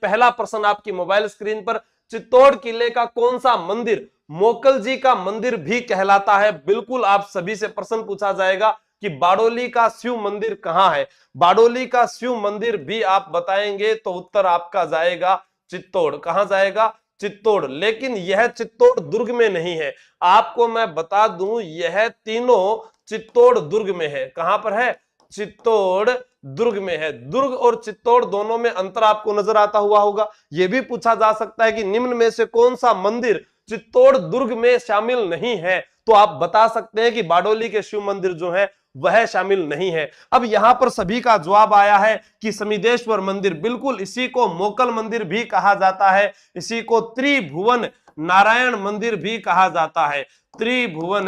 पहला प्रश्न आपकी मोबाइल स्क्रीन पर, चित्तौड़ किले का कौन सा मंदिर मोकल जी का मंदिर भी कहलाता है? बिल्कुल आप सभी से प्रश्न पूछा जाएगा कि बाडोली का शिव मंदिर कहां है। बाडोली का शिव मंदिर भी आप बताएंगे तो उत्तर आपका जाएगा चित्तौड़। कहां जाएगा? चित्तौड़। लेकिन यह चित्तौड़ दुर्ग में नहीं है, आपको मैं बता दूं यह तीनों चित्तौड़ दुर्ग में है। कहां पर है? चित्तौड़ दुर्ग में है। दुर्ग और चित्तौड़ दोनों में अंतर आपको नजर आता हुआ होगा। यह भी पूछा जा सकता है कि निम्न में से कौन सा मंदिर चित्तौड़ दुर्ग में शामिल नहीं है, तो आप बता सकते हैं कि बाडोली के शिव मंदिर जो है वह शामिल नहीं है। अब यहां पर सभी का जवाब आया है कि समिदेश्वर मंदिर, बिल्कुल इसी को मोकल मंदिर भी कहा जाता है, इसी को त्रिभुवन नारायण मंदिर भी कहा जाता है। त्रिभुवन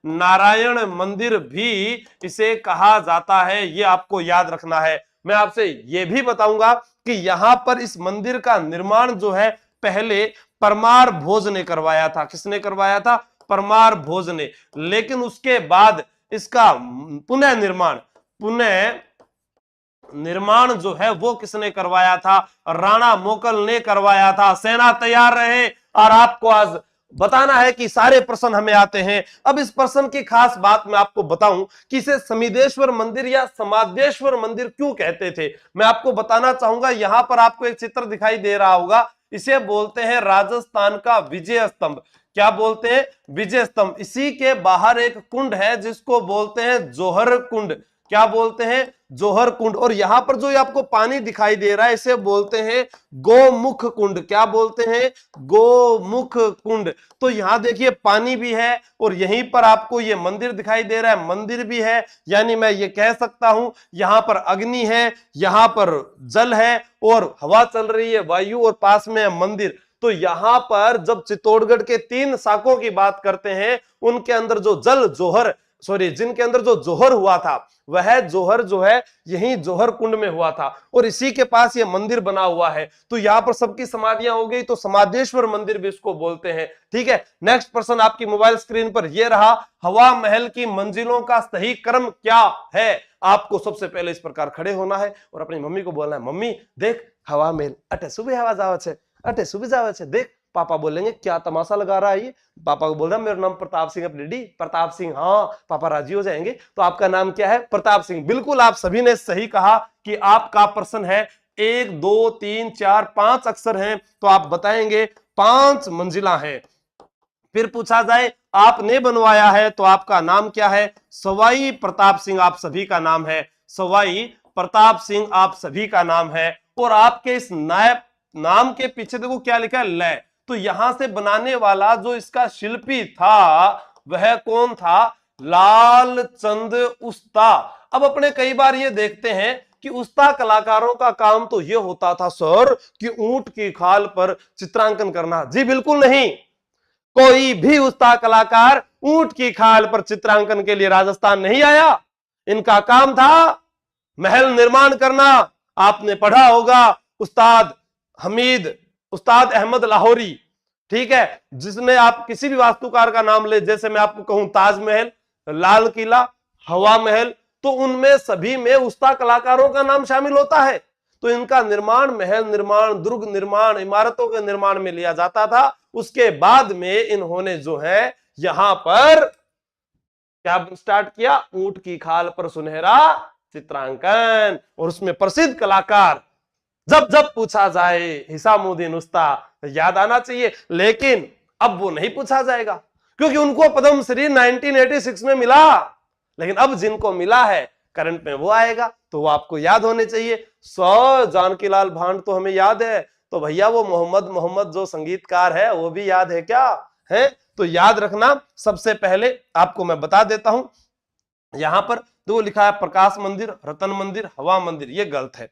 नारायण मंदिर भी इसे कहा जाता है, यह आपको याद रखना है। मैं आपसे यह भी बताऊंगा कि यहां पर इस मंदिर का निर्माण जो है पहले परमार भोज ने करवाया था। किसने करवाया था? परमार भोज ने। लेकिन उसके बाद इसका पुनः निर्माण जो है वो किसने करवाया था? राणा मोकल ने करवाया था। सेना तैयार रहे, और आपको आज बताना है कि सारे प्रश्न हमें आते हैं। अब इस प्रश्न की खास बात मैं आपको बताऊं कि इसे समिदेश्वर मंदिर या समादेश्वर मंदिर क्यों कहते थे, मैं आपको बताना चाहूंगा। यहां पर आपको एक चित्र दिखाई दे रहा होगा, इसे बोलते हैं राजस्थान का विजय स्तंभ। क्या बोलते हैं? विजय स्तंभ। इसी के बाहर एक कुंड है जिसको बोलते हैं जोहर कुंड। क्या बोलते हैं? जोहर कुंड। और यहां पर जो आपको पानी दिखाई दे रहा है इसे बोलते हैं गोमुख कुंड। क्या बोलते हैं? गोमुख कुंड। तो यहां देखिए पानी भी है और यहीं पर आपको ये मंदिर दिखाई दे रहा है, मंदिर भी है। यानी मैं ये कह सकता हूं यहां पर अग्नि है, यहां पर जल है और हवा चल रही है, वायु, और पास में है मंदिर। तो यहां पर जब चित्तौड़गढ़ के 3 शाखों की बात करते हैं, उनके अंदर जो जिनके अंदर जो जोहर हुआ था वह जोहर जो है यही जोहर कुंड में हुआ था, और इसी के पास ये मंदिर बना हुआ है। तो यहां पर सबकी समाधियां हो गई, तो समादेश्वर मंदिर भी इसको बोलते हैं। ठीक है, नेक्स्ट प्रश्न आपकी मोबाइल स्क्रीन पर यह रहा, हवा महल की मंजिलों का सही क्रम क्या है? आपको सबसे पहले इस प्रकार खड़े होना है और अपनी मम्मी को बोलना है, मम्मी देख हवा महल अटे सुबह हवा जावे छे, अटे सुबह जावे छे, देख। पापा बोलेंगे क्या तमाशा लगा रहा है ये? पापा को बोल रहा मेरा नाम प्रताप सिंह है डैडी। प्रताप सिंह, हाँ। पापा राजी हो जाएंगे। तो आपका नाम क्या है? प्रताप सिंह। बिल्कुल आप सभी ने सही कहा कि आपका प्रश्न है 1 2 3 4 5 अक्षर हैं, तो आप बताएंगे 5 मंजिला है। फिर पूछा जाए आपने बनवाया है तो आपका नाम क्या है? सवाई प्रताप सिंह आप सभी का नाम है। सवाई प्रताप सिंह आप सभी का नाम है। और आपके इस नाम के पीछे देखो क्या लिखा है? लय। तो यहां से बनाने वाला जो इसका शिल्पी था वह कौन था? लालचंद उस्ता। अब अपने कई बार ये देखते हैं कि उस्ता कलाकारों का काम तो ये होता था सर कि ऊंट की खाल पर चित्रांकन करना। जी बिल्कुल नहीं, कोई भी उस्ता कलाकार ऊंट की खाल पर चित्रांकन के लिए राजस्थान नहीं आया। इनका काम था महल निर्माण करना। आपने पढ़ा होगा उस्ताद हमीद, उस्ताद अहमद लाहौरी, ठीक है, जिसमें आप किसी भी वास्तुकार का नाम ले, जैसे मैं आपको कहूं ताजमहल, लाल किला, हवा महल, तो उनमें सभी में उस्ता कलाकारों का नाम शामिल होता है। तो इनका निर्माण महल निर्माण, दुर्ग निर्माण, इमारतों के निर्माण में लिया जाता था। उसके बाद में इन्होंने जो है यहां पर क्या स्टार्ट किया? ऊंट की खाल पर सुनहरा चित्रांकन। और उसमें प्रसिद्ध कलाकार जब जब पूछा जाए हिसामुद्दीन उस्ता याद आना चाहिए। लेकिन अब वो नहीं पूछा जाएगा क्योंकि उनको पद्मश्री 1986 में मिला। लेकिन अब जिनको मिला है करंट में वो आएगा, तो वो आपको याद होने चाहिए। जानकीलाल भांड तो हमें याद है, तो भैया वो मोहम्मद जो संगीतकार है वो भी याद है क्या? है तो याद रखना। सबसे पहले आपको मैं बता देता हूं, यहां पर दो लिखा है प्रकाश मंदिर, रतन मंदिर, हवा मंदिर, ये गलत है।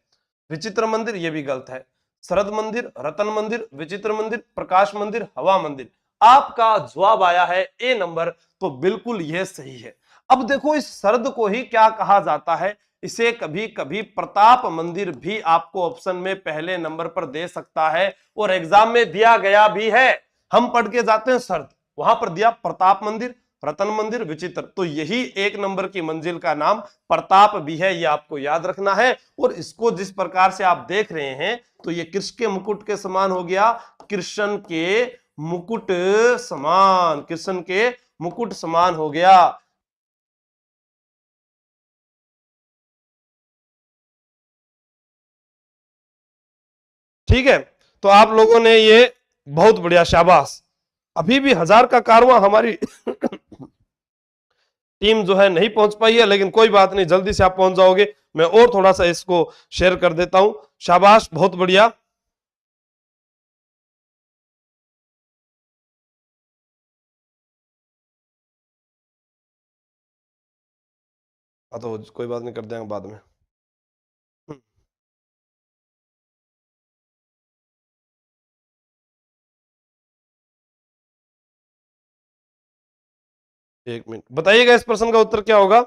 विचित्र मंदिर ये भी गलत है। शरद मंदिर, रतन मंदिर, विचित्र मंदिर, प्रकाश मंदिर, हवा मंदिर। आपका जवाब आया है ए नंबर, तो बिल्कुल यह सही है। अब देखो इस शरद को ही क्या कहा जाता है? इसे कभी कभी प्रताप मंदिर भी आपको ऑप्शन में पहले नंबर पर दे सकता है, और एग्जाम में दिया गया भी है। हम पढ़ के जाते हैं शरद, वहां पर दिया प्रताप मंदिर, रतन मंदिर, विचित्र। तो यही 1 नंबर की मंजिल का नाम प्रताप भी है, ये आपको याद रखना है। और इसको जिस प्रकार से आप देख रहे हैं तो ये कृष्ण के मुकुट के समान हो गया, कृष्ण के मुकुट समान, कृष्ण के मुकुट समान हो गया। ठीक है, तो आप लोगों ने ये बहुत बढ़िया, शाबाश। अभी भी 1000 का कारवां हमारी टीम जो है नहीं पहुंच पाई है, लेकिन कोई बात नहीं, जल्दी से आप पहुंच जाओगे। मैं और थोड़ा सा इसको शेयर कर देता हूं। शाबाश, बहुत बढ़िया। हाँ तो कोई बात नहीं, कर देंगे बाद में। एक मिनट, बताइएगा इस प्रश्न का उत्तर क्या होगा।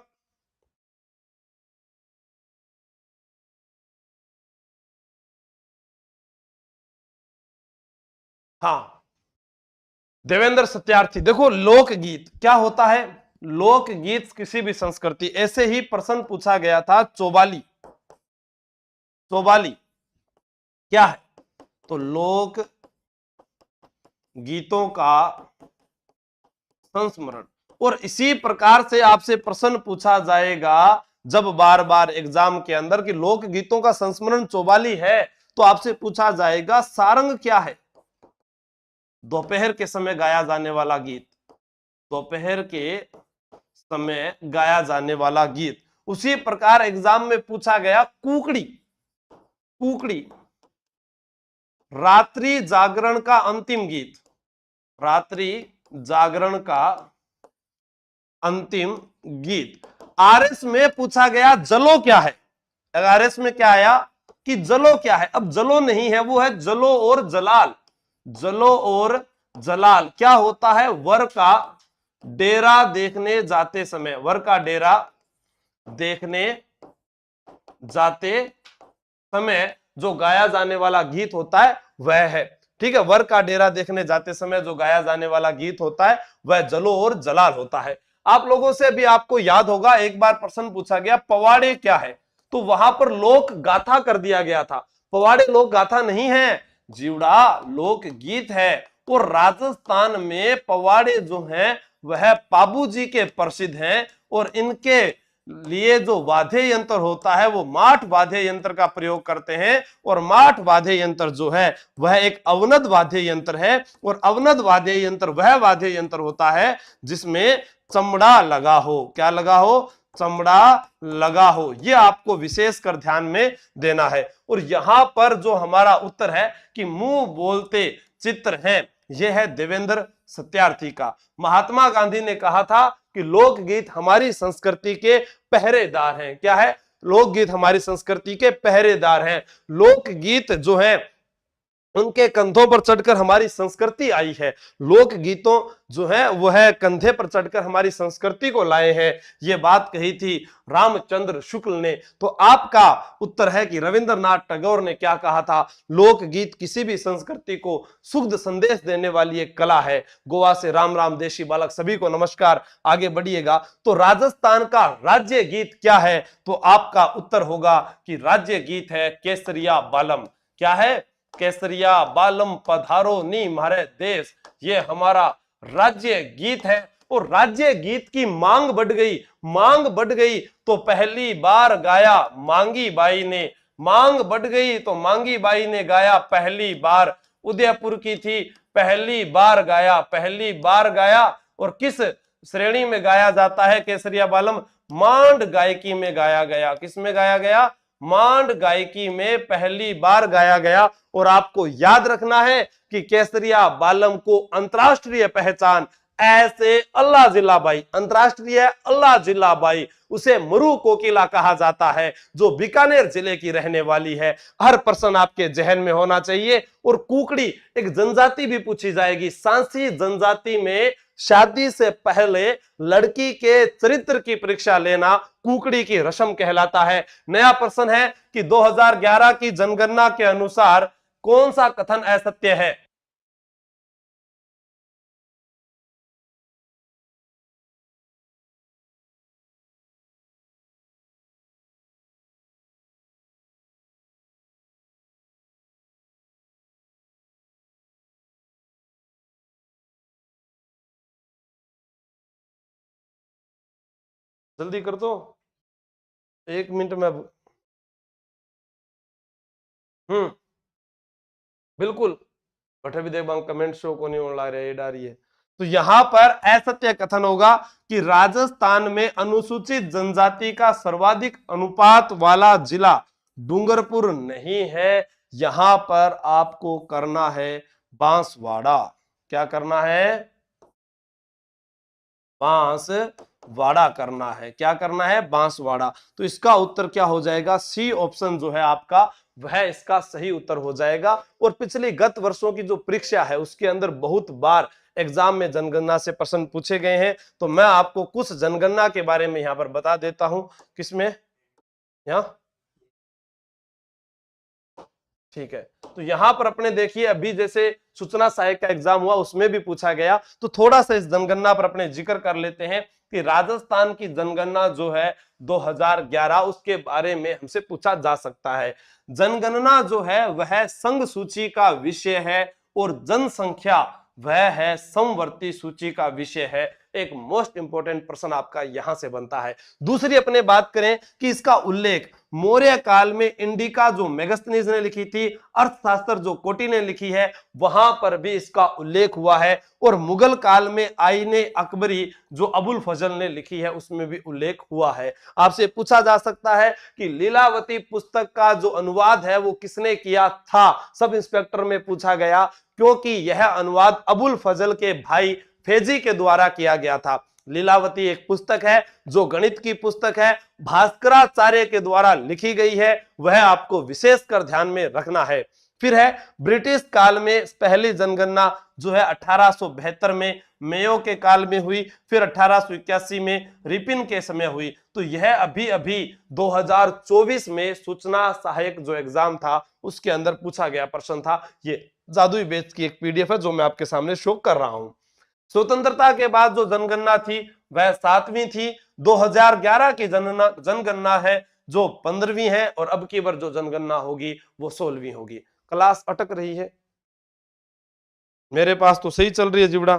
हाँ, देवेंद्र सत्यार्थी। देखो, लोकगीत क्या होता है, लोकगीत किसी भी संस्कृति, ऐसे ही प्रश्न पूछा गया था चौबाली। चौबाली क्या है, तो लोक गीतों का संस्मरण। और इसी प्रकार से आपसे प्रश्न पूछा जाएगा जब बार बार एग्जाम के अंदर कि लोक गीतों का संस्मरण चौबाली है, तो आपसे पूछा जाएगा सारंग क्या है, दोपहर के समय गाया जाने वाला गीत, दोपहर के समय गाया जाने वाला गीत। उसी प्रकार एग्जाम में पूछा गया कुकड़ी, कुकड़ी रात्रि जागरण का अंतिम गीत, रात्रि जागरण का अंतिम गीत। आरएस में पूछा गया जलो क्या है, आरएस में क्या आया कि जलो क्या है। अब जलो नहीं है, वो है जलो और जलाल। जलो और जलाल क्या होता है, वर का डेरा देखने जाते समय, वर का डेरा देखने जाते समय जो गाया जाने वाला गीत होता है वह है। ठीक है, वर का डेरा देखने जाते समय जो गाया जाने वाला गीत होता है वह जलो और जलाल होता है। आप लोगों से भी आपको याद होगा, एक बार प्रश्न पूछा गया पवाड़े क्या है, तो वहां पर लोक गाथा कर दिया गया था। पवाड़े लोक गाथा नहीं है, जीवड़ा लोक गीत है। और राजस्थान में पवाड़े जो हैं वह पाबू जी के प्रसिद्ध हैं, और इनके लिए जो वाद्य यंत्र होता है वो माठ वाद्य यंत्र का प्रयोग करते हैं। और माठ वाद्य यंत्र जो है वह एक अवनद वाद्य यंत्र है, और अवनद वाद्य यंत्र वह वाद्य यंत्र होता है जिसमें चमड़ा लगा हो। क्या लगा हो, चमड़ा लगा हो। ये आपको विशेष कर ध्यान में देना है। और यहां पर जो हमारा उत्तर है कि मुंह बोलते चित्र हैं, यह है देवेंद्र सत्यार्थी का। महात्मा गांधी ने कहा था कि लोकगीत हमारी संस्कृति के पहरेदार हैं। क्या है, लोकगीत हमारी संस्कृति के पहरेदार हैं। लोकगीत जो है उनके कंधों पर चढ़कर हमारी संस्कृति आई है। लोक गीतों जो है वो है कंधे पर चढ़कर हमारी संस्कृति को लाए हैं। ये बात कही थी रामचंद्र शुक्ल ने। तो आपका उत्तर है कि रविंद्रनाथ टैगोर ने क्या कहा था, लोक गीत किसी भी संस्कृति को सुखद संदेश देने वाली एक कला है। गोवा से राम राम देशी बालक सभी को नमस्कार, आगे बढ़िएगा। तो राजस्थान का राज्य गीत क्या है, तो आपका उत्तर होगा कि राज्य गीत है केसरिया बालम। क्या है, केसरिया बालम पधारो नी मारे देश, ये हमारा राज्य गीत है। और राज्य गीत की मांग बढ़ गई, मांग बढ़ गई तो पहली बार गाया मांगी बाई ने, मांग बढ़ गई तो मांगी बाई ने गाया पहली बार। उदयपुर की थी, पहली बार गाया, पहली बार गाया। और किस श्रेणी में गाया जाता है केसरिया बालम, मांड गायकी में गाया गया। किस में गाया गया, मांड गायकी में पहली बार गाया गया। और आपको याद रखना है कि केसरिया बालम को अंतरराष्ट्रीय पहचान ऐसे अल्लाह जिलाबाई, अंतरराष्ट्रीय अल्लाह जिलाबाई, उसे मरु कोकिला कहा जाता है, जो बीकानेर जिले की रहने वाली है। हर प्रश्न आपके जहन में होना चाहिए। और कुकड़ी एक जनजाति भी पूछी जाएगी। सांसी जनजाति में शादी से पहले लड़की के चरित्र की परीक्षा लेना कुकड़ी की रस्म कहलाता है। नया प्रश्न है कि 2011 की जनगणना के अनुसार कौन सा कथन असत्य है। जल्दी कर दो, 1 मिनट में। बिल्कुल। बट अभी देख कमेंट शो को नहीं हो रहा है, रही है। तो यहां पर असत्य कथन होगा कि राजस्थान में अनुसूचित जनजाति का सर्वाधिक अनुपात वाला जिला डूंगरपुर नहीं है। यहां पर आपको करना है बांसवाड़ा। क्या करना है? बांसवाड़ा करना है। क्या करना है? बांसवाड़ा। तो इसका उत्तर क्या हो जाएगा? सी ऑप्शन जो है आपका, वह इसका सही उत्तर हो जाएगा। और पिछले गत वर्षों की जो परीक्षा है उसके अंदर बहुत बार एग्जाम में जनगणना से प्रश्न पूछे गए हैं। तो मैं आपको कुछ जनगणना के बारे में यहां पर बता देता हूं। किसमें? यहाँ, ठीक है। तो यहां पर अपने देखिए, अभी जैसे सूचना सहायक का एग्जाम हुआ उसमें भी पूछा गया, तो थोड़ा सा इस जनगणना पर अपने जिक्र कर लेते हैं कि राजस्थान की जनगणना जो है 2011, उसके बारे में हमसे पूछा जा सकता है। जनगणना जो है वह संघ सूची का विषय है और जनसंख्या वह है समवर्ती सूची का विषय है। एक मोस्ट इंपोर्टेंट प्रश्न आपका यहां से बनता है। दूसरी अपने बात करें कि इसका उल्लेख मौर्य काल में इंडिका जो मेगस्थनीज ने लिखी थी, अर्थशास्त्र जो कोटी ने लिखी है, वहां पर भी इसका उल्लेख हुआ है। और मुगल काल में आईने अकबरी जो अबुल फजल ने लिखी है उसमें भी उल्लेख हुआ है। आपसे पूछा जा सकता है कि लीलावती पुस्तक का जो अनुवाद है वो किसने किया था? सब इंस्पेक्टर में पूछा गया, क्योंकि यह अनुवाद अबुल फजल के भाई फेजी के द्वारा किया गया था। लीलावती एक पुस्तक है जो गणित की पुस्तक है, भास्कराचार्य के द्वारा लिखी गई है, वह आपको विशेषकर ध्यान में रखना है। फिर है ब्रिटिश काल में पहली जनगणना जो है 1872 में मेयो के काल में हुई, फिर 1881 में रिपिन के समय हुई। तो यह अभी अभी 2024 में सूचना सहायक जो एग्जाम था उसके अंदर पूछा गया प्रश्न था। ये जादुई बैच की एक पीडीएफ है जो मैं आपके सामने शो कर रहा हूं। स्वतंत्रता के बाद जो जनगणना थी वह 7वीं थी। 2011 की जनगणना है जो 15वीं है, और अब की बार जो जनगणना होगी वो 16वीं होगी। क्लास अटक रही है? मेरे पास तो सही चल रही है जिबड़ा।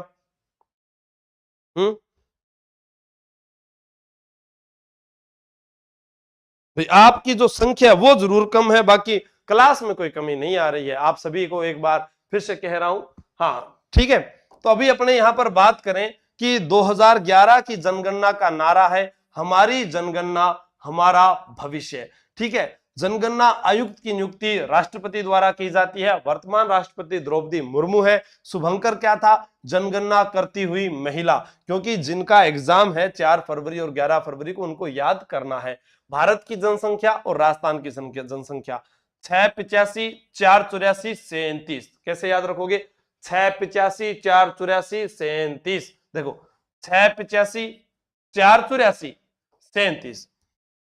भाई आपकी जो संख्या वो जरूर कम है, बाकी क्लास में कोई कमी नहीं आ रही है। आप सभी को एक बार फिर से कह रहा हूं। हाँ ठीक है। तो अभी अपने यहां पर बात करें कि 2011 की जनगणना का नारा है हमारी जनगणना हमारा भविष्य। ठीक है। जनगणना आयुक्त की नियुक्ति राष्ट्रपति द्वारा की जाती है। वर्तमान राष्ट्रपति द्रौपदी मुर्मू है। शुभंकर क्या था? जनगणना करती हुई महिला, क्योंकि जिनका एग्जाम है 4 फरवरी और 11 फरवरी को, उनको याद करना है। भारत की जनसंख्या और राजस्थान की जनसंख्या 685 484 37। कैसे याद रखोगे? 685 484 37। देखो 685 484 37।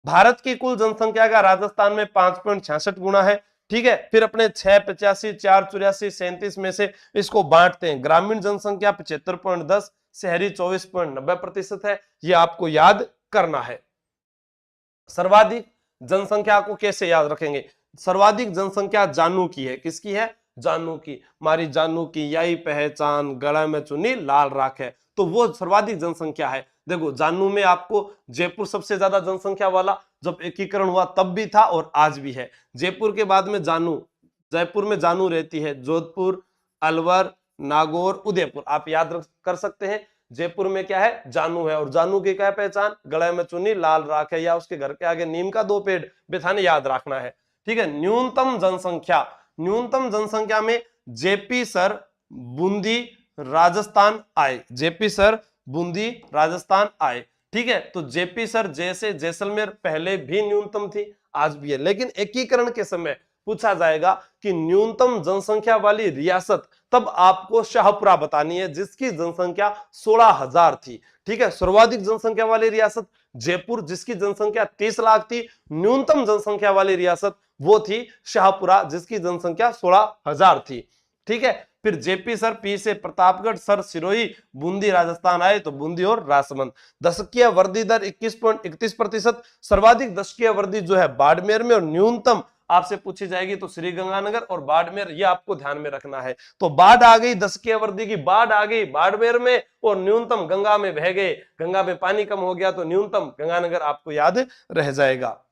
भारत की कुल जनसंख्या का राजस्थान में 5.66 गुना है। ठीक है। फिर अपने 685 484 37 में से इसको बांटते हैं। ग्रामीण जनसंख्या 75.10, शहरी 24.90% है। ये आपको याद करना है। सर्वाधिक जनसंख्या को कैसे याद रखेंगे? सर्वाधिक जनसंख्या जानू की है। किसकी है? जानू की। मारी जानू की यही पहचान, गला में चुनी लाल राख है। तो वो सर्वाधिक जनसंख्या है। देखो जानू में आपको जयपुर सबसे ज्यादा जनसंख्या वाला, जब एकीकरण हुआ तब भी था और आज भी है। जयपुर के बाद में जानू, जयपुर में जानू रहती है। जोधपुर, अलवर, नागौर, उदयपुर आप याद कर सकते हैं। जयपुर में क्या है? जानू है। और जानू की क्या पहचान? गले में चुन्नी लाल राख है, या उसके घर के आगे नीम का 2 पेड़ बिठाने, याद रखना है। ठीक है। न्यूनतम जनसंख्या, न्यूनतम जनसंख्या में जेपी सर बूंदी राजस्थान आए। जेपी सर बूंदी राजस्थान आए। ठीक है। तो जेपी सर जैसे जैसलमेर पहले भी न्यूनतम थी, आज भी है, लेकिन एकीकरण के समय पूछा जाएगा कि न्यूनतम जनसंख्या वाली रियासत, तब आपको शाहपुरा बतानी है जिसकी जनसंख्या 16,000 थी। ठीक है। सर्वाधिक जनसंख्या वाली रियासत जयपुर जिसकी जनसंख्या 30 लाख थी। न्यूनतम जनसंख्या वाली रियासत वो थी शाहपुरा जिसकी जनसंख्या 16,000 थी। ठीक है। फिर जेपी सर पी से प्रतापगढ़, सर सिरोही, बूंदी राजस्थान आए तो बूंदी और राजसमंद। दशकीय वृद्धि दर 21.31%। सर्वाधिक दशकीय वृद्धि जो है बाड़मेर में, और न्यूनतम आपसे पूछी जाएगी तो श्रीगंगानगर और बाड़मेर, ये आपको ध्यान में रखना है। तो बाढ़ आ गई, 10 की अवधि की बाढ़ आ गई बाड़मेर में, और न्यूनतम गंगा में बह गए, गंगा में पानी कम हो गया तो न्यूनतम गंगानगर आपको याद रह जाएगा।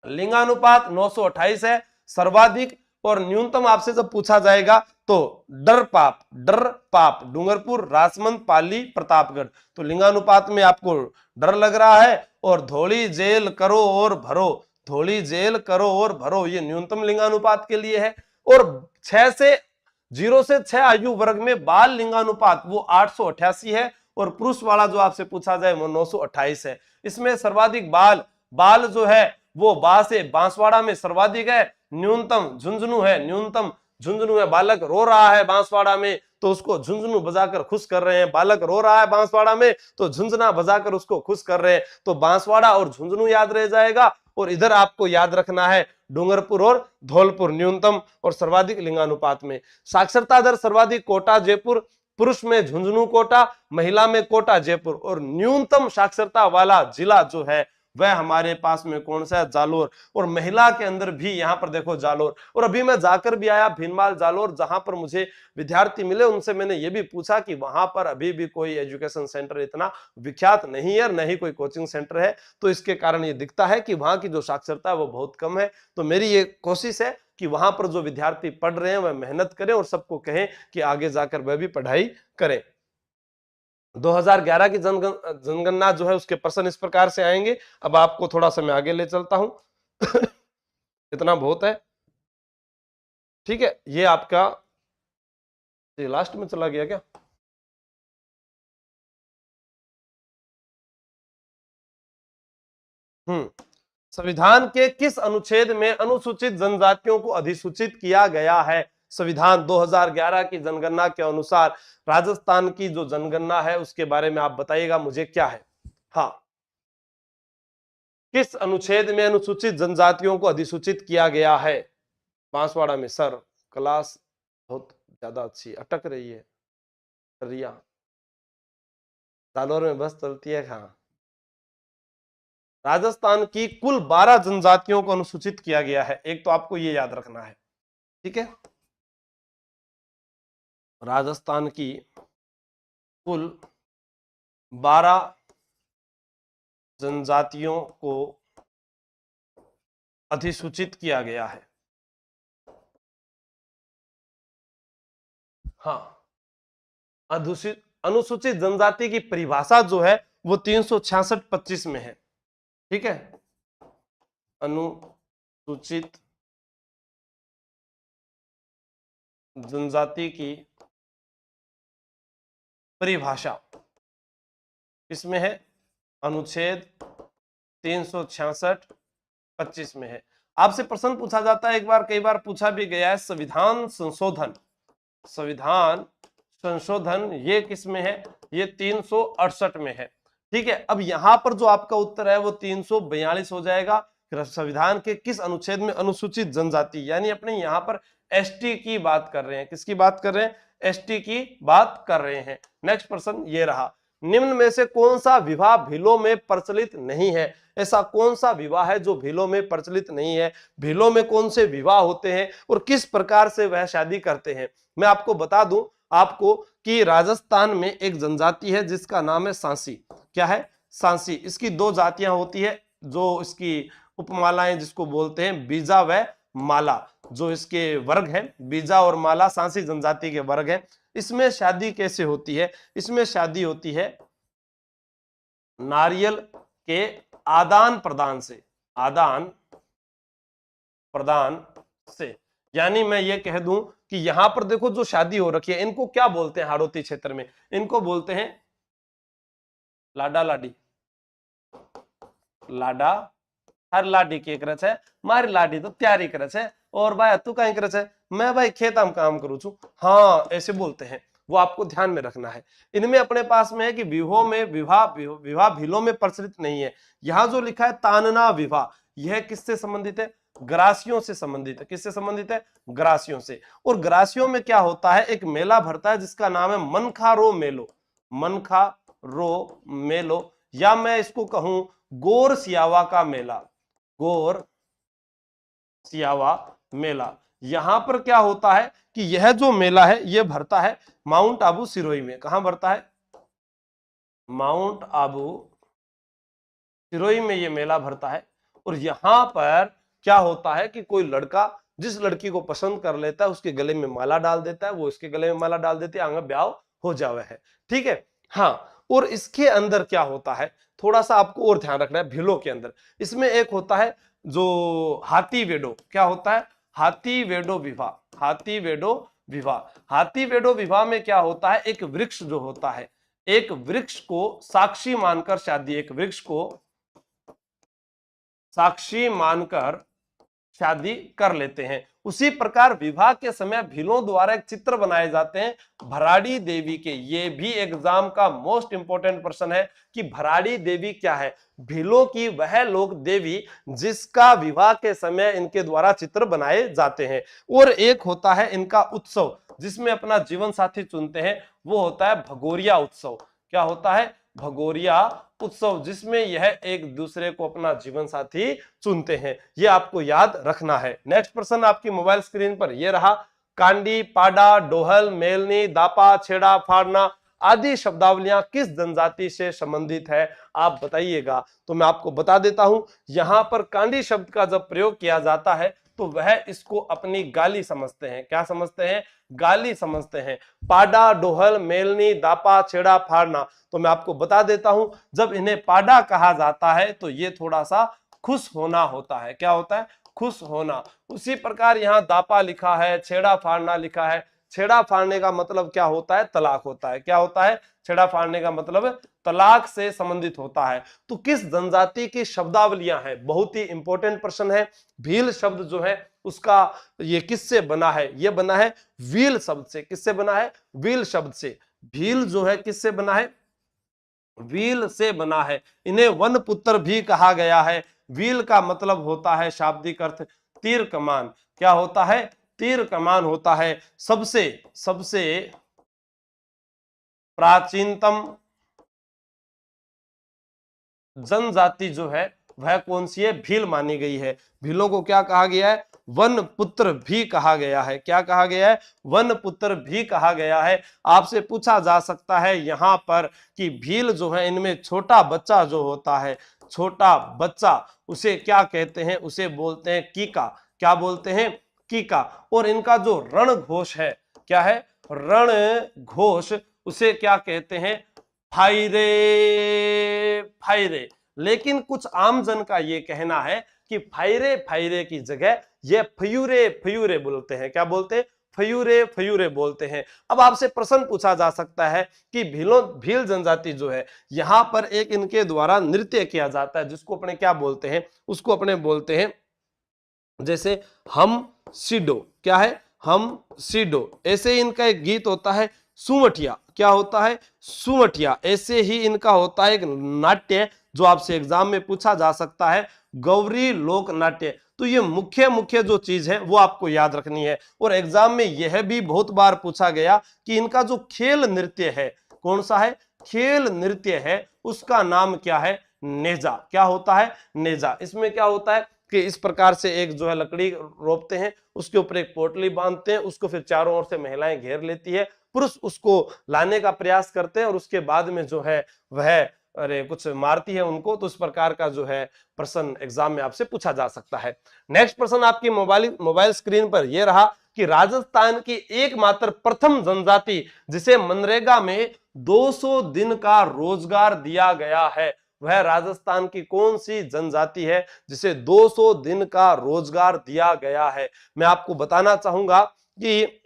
लिंगानुपात 928 है सर्वाधिक, और न्यूनतम आपसे जब पूछा जाएगा तो डर पाप डूंगरपुर, राजमंद, पाली, प्रतापगढ़। तो लिंगानुपात में आपको डर लग रहा है, और धौली जेल करो और भरो, धौली जेल करो और भरो, ये न्यूनतम लिंगानुपात के लिए है। और 0 से 6 आयु वर्ग में बाल लिंगानुपात वो 888 है, और पुरुष वाला जो आपसे पूछा जाए वो 928 है। इसमें सर्वाधिक बाल जो है वो बांसवाड़ा में सर्वाधिक है, न्यूनतम झुंझुनू है, न्यूनतम झुंझुनू है। बालक रो रहा है बांसवाड़ा में तो उसको झुंझुनू बजाकर खुश कर रहे हैं, बालक रो रहा है बांसवाड़ा में तो झुंझुना बजाकर उसको खुश कर रहे हैं। तो बांसवाड़ा और झुंझुनू याद रह जाएगा, और इधर आपको याद रखना है डूंगरपुर और धौलपुर न्यूनतम और सर्वाधिक लिंगानुपात में। साक्षरता दर सर्वाधिक कोटा जयपुर, पुरुष में झुंझुनू कोटा, महिला में कोटा जयपुर, और न्यूनतम साक्षरता वाला जिला जो है वह हमारे पास में कौन सा है, जालोर। और महिला के अंदर भी यहाँ पर देखो जालोर। और अभी मैं जाकर भी आया भीनमाल जालोर, जहां पर मुझे विद्यार्थी मिले, उनसे मैंने ये भी पूछा कि वहां पर अभी भी कोई एजुकेशन सेंटर इतना विख्यात नहीं है, न ही कोई कोचिंग सेंटर है। तो इसके कारण ये दिखता है कि वहां की जो साक्षरता है वो बहुत कम है। तो मेरी ये कोशिश है कि वहां पर जो विद्यार्थी पढ़ रहे हैं वह मेहनत करें, और सबको कहें कि आगे जाकर वह भी पढ़ाई करें। 2011 की जनगणना जो है उसके प्रश्न इस प्रकार से आएंगे। अब आपको थोड़ा सा मैं आगे ले चलता हूं इतना बहुत है, ठीक है। ये आपका ये लास्ट में चला गया क्या? संविधान के किस अनुच्छेद में अनुसूचित जनजातियों को अधिसूचित किया गया है? संविधान 2011 की जनगणना के अनुसार राजस्थान की जो जनगणना है उसके बारे में आप बताइएगा मुझे क्या है। हाँ, किस अनुच्छेद में अनुसूचित जनजातियों को अधिसूचित किया गया है? बांसवाड़ा में सर क्लास बहुत ज्यादा अच्छी अटक रही है, रिया जालोर में बस चलती है। हाँ, राजस्थान की कुल 12 जनजातियों को अनुसूचित किया गया है, एक तो आपको ये याद रखना है, ठीक है। राजस्थान की कुल 12 जनजातियों को अधिसूचित किया गया है। हाँ, अनुसूचित जनजाति की परिभाषा जो है वो 366-25 में है, ठीक है। अनुसूचित जनजाति की परिभाषा इसमें है, अनुच्छेद 366-25 में है। आपसे प्रश्न पूछा जाता है, एक बार कई बार पूछा भी गया है, संविधान संशोधन ये किस में है? ये 368 में है, ठीक है। अब यहां पर जो आपका उत्तर है वो 342 हो जाएगा। संविधान के किस अनुच्छेद में अनुसूचित जनजाति, यानी अपने यहां पर एसटी की बात कर रहे हैं। किसकी बात कर रहे हैं? एसटी की बात कर रहे हैं। नेक्स्ट प्रश्न ये रहा, निम्न में से कौन सा विवाह भीलों में प्रचलित नहीं है? ऐसा कौन सा विवाह है जो भीलों में प्रचलित नहीं है? भीलों में कौन से विवाह होते हैं और किस प्रकार से वह शादी करते हैं? मैं आपको बता दूं आपको कि राजस्थान में एक जनजाति है जिसका नाम है सांसी। क्या है? सांसी। इसकी 2 जातियां होती है, जो इसकी उपमालाएं जिसको बोलते हैं बीजा व माला, जो इसके वर्ग है बीजा और माला सांसी जनजाति के वर्ग है। इसमें शादी कैसे होती है? इसमें शादी होती है नारियल के आदान प्रदान से। यानी मैं ये कह दूं कि यहां पर देखो जो शादी हो रखी है, इनको क्या बोलते हैं हाड़ौती क्षेत्र में? इनको बोलते हैं लाडा लाडी। लाडा हर लाडी के करे छे, मारी लाडी तो तैयारी करे छे, और भाई तू कहीं करे छे? मैं भाई खेत में काम करूं छू। हाँ, ऐसे बोलते हैं, वो आपको ध्यान में रखना है। इनमें अपने पास में है कि विवाह भीलों में प्रचलित नहीं है। यहां जो लिखा है तानना विवाह, यह किससे संबंधित है? ग्रासियों से संबंधित है। किससे संबंधित है? ग्रासियों से। और ग्रासियों में क्या होता है? एक मेला भरता है जिसका नाम है मनखा रो मेलो, या मैं इसको कहूं गोर सियावा का मेला। गोर सियावा मेला। यहां पर क्या होता है कि यह जो मेला है यह भरता है माउंट आबू सिरोही में। कहां भरता है? माउंट आबू सिरोही में ये मेला भरता है। और यहां पर क्या होता है कि कोई लड़का जिस लड़की को पसंद कर लेता है उसके गले में माला डाल देता है, वो इसके गले में माला डाल देती है, आगे ब्याह हो जावे है। ठीक है। हाँ, और इसके अंदर क्या होता है, थोड़ा सा आपको और ध्यान रखना है भीलों के अंदर। इसमें एक होता है जो हाथी वेडो, क्या होता है? हाथी वेडो विवाह। हाथी वेडो विवाह। हाथी वेडो विवाह में क्या होता है, एक वृक्ष जो होता है, एक वृक्ष को साक्षी मानकर शादी, एक वृक्ष को साक्षी मानकर शादी कर लेते हैं। उसी प्रकार विवाह के समय भीलों द्वारा एक चित्र बनाए जाते हैं भराड़ी देवी के। ये भी एग्जाम का मोस्ट इंपोर्टेंट प्रश्न है कि भराड़ी देवी क्या है? भीलों की वह लोक देवी जिसका विवाह के समय इनके द्वारा चित्र बनाए जाते हैं। और एक होता है इनका उत्सव जिसमें अपना जीवन साथी चुनते हैं, वो होता है भगोरिया उत्सव। क्या होता है? भगोरिया उत्सव, जिसमें यह एक दूसरे को अपना जीवन साथी चुनते हैं। यह आपको याद रखना है। नेक्स्ट प्रश्न आपकी मोबाइल स्क्रीन पर यह रहा। कांडी, पाडा, डोहल, मेलनी, दापा, छेड़ा, फाड़ना आदि शब्दावलियां किस जनजाति से संबंधित है? आप बताइएगा। तो मैं आपको बता देता हूं, यहां पर कांडी शब्द का जब प्रयोग किया जाता है तो वह इसको अपनी गाली समझते हैं। क्या समझते हैं? गाली समझते हैं। पाडा, डोहल, मेलनी, दापा, छेड़ा, फाड़ना, तो मैं आपको बता देता हूं, जब इन्हें पाडा कहा जाता है तो ये थोड़ा सा खुश होना होता है। क्या होता है? खुश होना। उसी प्रकार यहाँ दापा लिखा है, छेड़ा फाड़ना लिखा है। छेड़ा फाड़ने का मतलब क्या होता है? तलाक होता है। क्या होता है? छेड़ा फाड़ने का मतलब तलाक से संबंधित होता है। तो किस जनजाति की शब्दावलियां हैं? बहुत ही इंपॉर्टेंट प्रश्न है। भील शब्द जो है उसका ये किससे बना है? ये बना है व्हील शब्द से। किससे बना है? व्हील शब्द से। भील जो है किससे बना है? व्हील से बना है। इन्हें वन पुत्र भी कहा गया है। व्हील का मतलब होता है शाब्दिक अर्थ तीर कमान। क्या होता है? तीर कमान होता है। सबसे सबसे प्राचीनतम जनजाति जो है वह कौन सी है? भील मानी गई है। भीलों को क्या कहा गया है? वन पुत्र भी कहा गया है। क्या कहा गया है? वन पुत्र भी कहा गया है। आपसे पूछा जा सकता है यहां पर कि भील जो है इनमें छोटा बच्चा जो होता है, छोटा बच्चा, उसे क्या कहते हैं? उसे बोलते हैं कीका। क्या बोलते हैं? कीका। और इनका जो रण घोष है, क्या है? रण घोष, उसे क्या कहते हैं? फायरे। फायरे। लेकिन कुछ आम जन का यह कहना है कि फायरे फायरे की जगह ये फयूरे फयूरे बोलते हैं। क्या बोलते हैं? फयूरे फयूरे बोलते हैं। अब आपसे प्रश्न पूछा जा सकता है कि भील जनजाति जो है यहां पर एक इनके द्वारा नृत्य किया जाता है जिसको अपने क्या बोलते हैं? उसको अपने बोलते हैं जैसे हम सीडो। क्या है? हम सीडो। ऐसे ही इनका एक गीत होता है सुवटिया। क्या होता है? सुवटिया। ऐसे ही इनका होता है एक नाट्य जो आपसे एग्जाम में पूछा जा सकता है, गौरी लोक नाट्य। तो ये मुख्य मुख्य जो चीज है वो आपको याद रखनी है। और एग्जाम में यह भी बहुत बार पूछा गया कि इनका जो खेल नृत्य है कौन सा है? खेल नृत्य है उसका नाम क्या है? नेजा। क्या होता है? नेजा। इसमें क्या होता है कि इस प्रकार से एक जो है लकड़ी रोपते हैं, उसके ऊपर एक पोटली बांधते हैं, उसको फिर चारों ओर से महिलाएं घेर लेती है, पुरुष उसको लाने का प्रयास करते हैं और उसके बाद में जो है वह कुछ मारती है उनको। तो इस प्रकार का जो है प्रश्न एग्जाम में आपसे पूछा जा सकता है। नेक्स्ट प्रश्न आपकी मोबाइल स्क्रीन पर यह रहा कि राजस्थान की एकमात्र प्रथम जनजाति जिसे मनरेगा में 200 दिन का रोजगार दिया गया है, वह राजस्थान की कौन सी जनजाति है जिसे 200 दिन का रोजगार दिया गया है? मैं आपको बताना चाहूंगा कि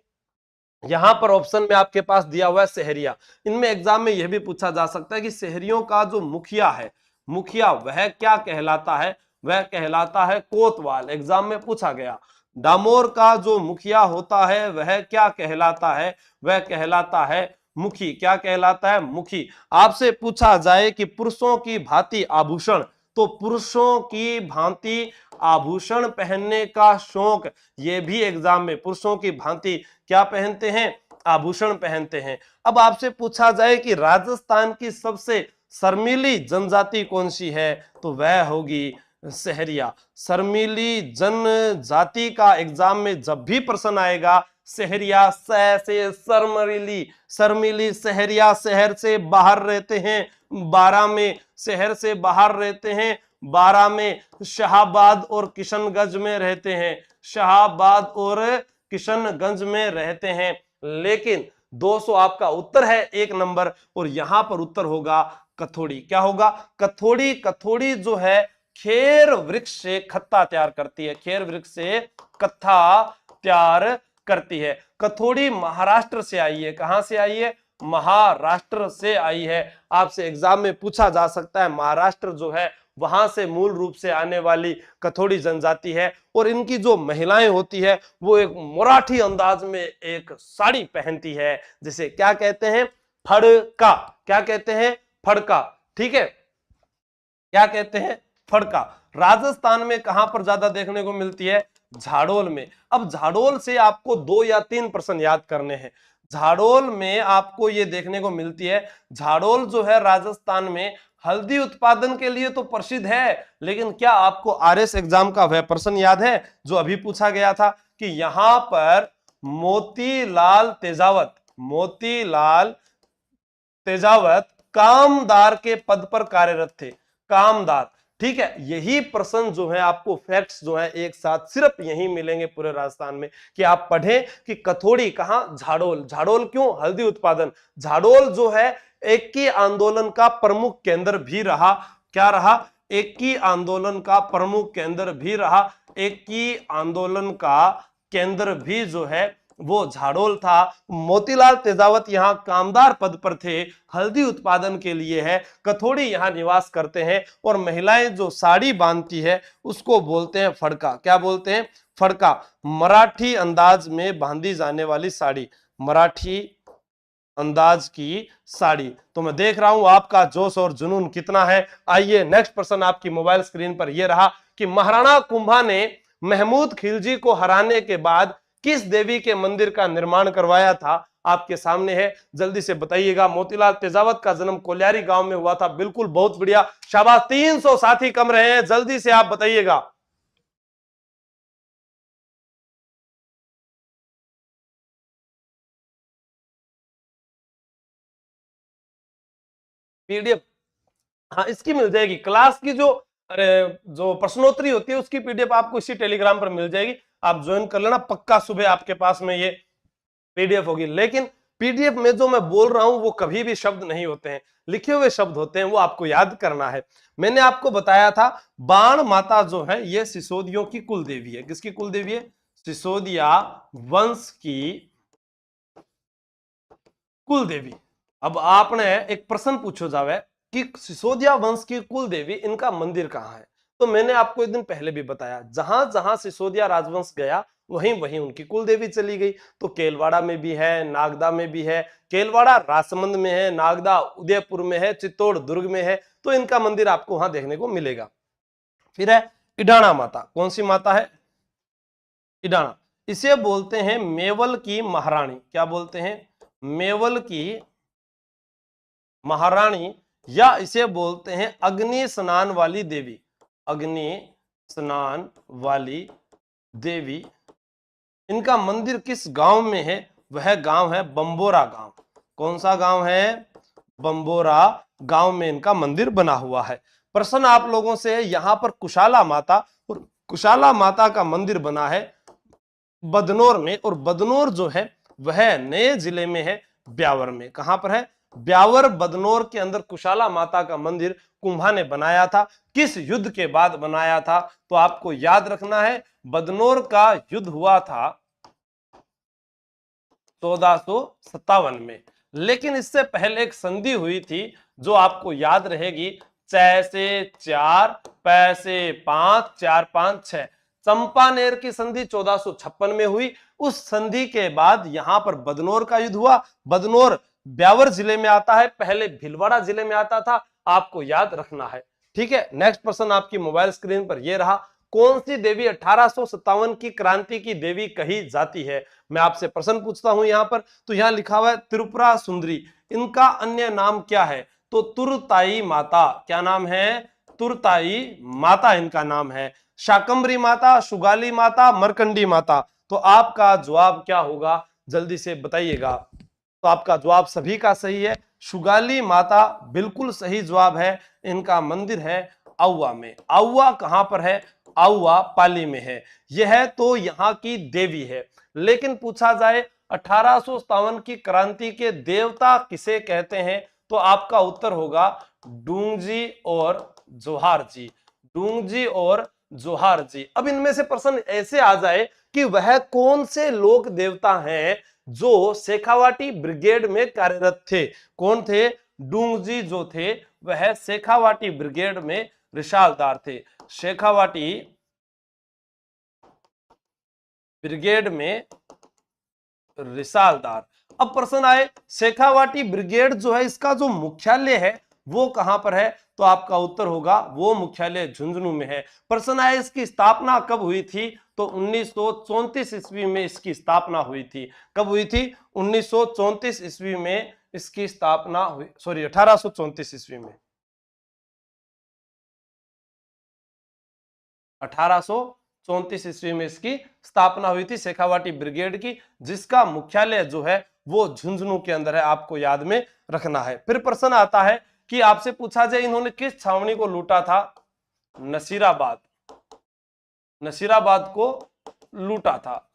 यहां पर ऑप्शन में आपके पास दिया हुआ है शहरिया। इनमें एग्जाम में यह भी पूछा जा सकता है कि शहरियों का जो मुखिया है, मुखिया वह क्या कहलाता है? वह कहलाता है कोतवाल। एग्जाम में पूछा गया। डामोर का जो मुखिया होता है वह क्या कहलाता है? वह कहलाता है मुखी। क्या कहलाता है? मुखी। आपसे पूछा जाए कि पुरुषों की भांति आभूषण, तो पुरुषों की भांति आभूषण पहनने का शौक, यह भी एग्जाम में पुरुषों की भांति क्या पहनते हैं? आभूषण पहनते हैं। अब आपसे पूछा जाए कि राजस्थान की सबसे शर्मीली जनजाति कौन सी है, तो वह होगी सहरिया। शर्मीली जनजाति का एग्जाम में जब भी प्रश्न आएगा, सहरिया से शर्मीली, शर्मीली सहरिया, शहर से बाहर रहते हैं 12 में, शहर से बाहर रहते हैं 12 में, शाहाबाद और किशनगंज में रहते हैं, शाहाबाद और किशनगंज में रहते हैं। लेकिन 200 आपका उत्तर है 1 नंबर, और यहां पर उत्तर होगा कथोड़ी। क्या होगा? कथोड़ी। कथोड़ी जो है खेर वृक्ष से खत्ता तैयार करती है, खेर वृक्ष से कत्था तैयार करती है। कथोड़ी महाराष्ट्र से आई है। कहां से आई है? महाराष्ट्र से आई है। आपसे एग्जाम में पूछा जा सकता है, महाराष्ट्र जो है वहां से मूल रूप से आने वाली कथोड़ी जनजाति है। और इनकी जो महिलाएं होती है वो एक मराठी अंदाज में एक साड़ी पहनती है, जिसे क्या कहते हैं? फड़का। क्या कहते हैं? फड़का। ठीक है, क्या कहते हैं? फड़का। राजस्थान में कहां पर ज्यादा देखने को मिलती है? झाड़ोल में। अब झाड़ोल से आपको 2 या 3 प्रश्न याद करने हैं। झाड़ोल में आपको ये देखने को मिलती है, झाड़ोल जो है राजस्थान में हल्दी उत्पादन के लिए तो प्रसिद्ध है, लेकिन क्या आपको आरएस एग्जाम का वह प्रश्न याद है जो अभी पूछा गया था कि यहां पर मोतीलाल तेजावत, मोतीलाल तेजावत कामदार के पद पर कार्यरत थे। कामदार। ठीक है, यही प्रश्न जो है आपको फैक्ट्स जो है एक साथ सिर्फ यही मिलेंगे पूरे राजस्थान में, कि आप पढ़ें कि कथोड़ी कहां? झाड़ोल। झाड़ोल क्यों? हल्दी उत्पादन। झाड़ोल जो है एकी आंदोलन का प्रमुख केंद्र भी रहा। क्या रहा? एकी आंदोलन का प्रमुख केंद्र भी रहा। एकी आंदोलन का केंद्र भी जो है वो झाड़ोल था। मोतीलाल तेजावत यहां कामदार पद पर थे, हल्दी उत्पादन के लिए है। कथोड़ी यहां निवास करते हैं, और महिलाएं जो साड़ी बांधती है उसको बोलते हैं फड़का। क्या बोलते हैं? फड़का। मराठी अंदाज में बांधी जाने वाली साड़ी, मराठी अंदाज की साड़ी। तो मैं देख रहा हूं आपका जोश और जुनून कितना है। आइए नेक्स्ट प्रश्न आपकी मोबाइल स्क्रीन पर यह रहा कि महाराणा कुंभा ने महमूद खिलजी को हराने के बाद किस देवी के मंदिर का निर्माण करवाया था? आपके सामने है, जल्दी से बताइएगा। मोतीलाल तेजावत का जन्म कोल्यारी गांव में हुआ था। बिल्कुल, बहुत बढ़िया, शाबाश। 300 साथी कम रहे हैं, जल्दी से आप बताइएगा। पीडीएफ, हाँ इसकी मिल जाएगी। क्लास की जो जो प्रश्नोत्तरी होती है उसकी पीडीएफ आपको इसी टेलीग्राम पर मिल जाएगी। आप ज्वाइन कर लेना, पक्का सुबह आपके पास में ये पीडीएफ होगी। लेकिन पीडीएफ में जो मैं बोल रहा हूं वो कभी भी शब्द नहीं होते हैं, लिखे हुए शब्द होते हैं, वो आपको याद करना है। मैंने आपको बताया था बाण माता जो है ये सिसोदियों की कुल देवी है। किसकी कुल देवी है? सिसोदिया वंश की कुल देवी। अब आपने एक प्रश्न पूछो जावे कि सिसोदिया वंश की कुल देवी, इनका मंदिर कहाँ है? तो मैंने आपको एक दिन पहले भी बताया, जहां जहां सिसोदिया राजवंश गया वहीं वहीं उनकी कुल देवी चली गई। तो केलवाड़ा में भी है, नागदा में भी है। केलवाड़ा राजसमंद में है, नागदा उदयपुर में है, चित्तौड़ दुर्ग में है। तो इनका मंदिर आपको वहां देखने को मिलेगा। फिर है इडाणा माता। कौन सी माता है? इडाणा। इसे बोलते हैं मेवल की महारानी। क्या बोलते हैं? मेवल की महारानी, या इसे बोलते हैं अग्नि स्नान वाली देवी। अग्नि स्नान वाली देवी। इनका मंदिर किस गांव में है? वह गांव है बंबोरा गांव। कौन सा गांव है? बंबोरा गांव में इनका मंदिर बना हुआ है। प्रश्न आप लोगों से, यहां पर कुशाला माता, और कुशाला माता का मंदिर बना है बदनौर में, और बदनौर जो है वह नए जिले में है, ब्यावर में। कहां पर है? ब्यावर बदनौर के अंदर कुशाला माता का मंदिर कुंभा ने बनाया था। किस युद्ध के बाद बनाया था? तो आपको याद रखना है, बदनौर का युद्ध हुआ था 1457 में। लेकिन इससे पहले एक संधि हुई थी जो आपको याद रहेगी, चै से 4, पै से 5, 4, 5, 6। चंपानेर की संधि 1456 में हुई। उस संधि के बाद यहां पर बदनौर का युद्ध हुआ। बदनौर ब्यावर जिले में आता है, पहले भीलवाड़ा जिले में आता था। आपको याद रखना है, ठीक है। नेक्स्ट प्रश्न आपकी मोबाइल स्क्रीन पर यह रहा, कौन सी देवी 1857 की क्रांति की देवी कही जाती है? मैं आपसे प्रश्न पूछता हूं यहां पर, तो यहां लिखा हुआ है त्रिपुरा सुंदरी। इनका अन्य नाम क्या है? तो तुरताई माता। क्या नाम है? चतुरताई माता इनका नाम है। शाकंभरी माता, शुगाली माता, मरकंडी माता। तो आपका जवाब क्या होगा, जल्दी से बताइएगा। तो आपका जवाब सभी का सही है, शुगाली माता बिल्कुल सही जवाब है। इनका मंदिर है आउवा में। आउवा कहां पर है, आउवा पाली में है। यह तो यहाँ की देवी है। लेकिन पूछा जाए 1857 की क्रांति के देवता किसे कहते हैं, तो आपका उत्तर होगा डूंगजी और जोहार जी। डूंगजी और जोहार जी। अब इनमें से प्रश्न ऐसे आ जाए कि वह कौन से लोक देवता हैं जो शेखावाटी ब्रिगेड में कार्यरत थे। कौन थे, डूंगजी जो थे वह शेखावाटी ब्रिगेड में रिशालदार थे। शेखावाटी ब्रिगेड में रिसालदार। अब प्रश्न आए शेखावाटी ब्रिगेड जो है इसका जो मुख्यालय है वो कहां पर है, तो आपका उत्तर होगा वो मुख्यालय झुंझुनू में है। प्रश्न आए इसकी स्थापना कब हुई थी, तो 1934 ईस्वी में इसकी स्थापना हुई थी। कब हुई थी, 1934 ईस्वी में इसकी स्थापना हुई, सॉरी 1834 ईस्वी में, 1834 ईस्वी में इसकी स्थापना हुई थी शेखावाटी ब्रिगेड की, जिसका मुख्यालय जो है वो झुंझुनू के अंदर है। आपको याद में रखना है। फिर प्रश्न आता है कि आपसे पूछा जाए इन्होंने किस छावनी को लूटा था, नसीराबाद। नसीराबाद को लूटा था।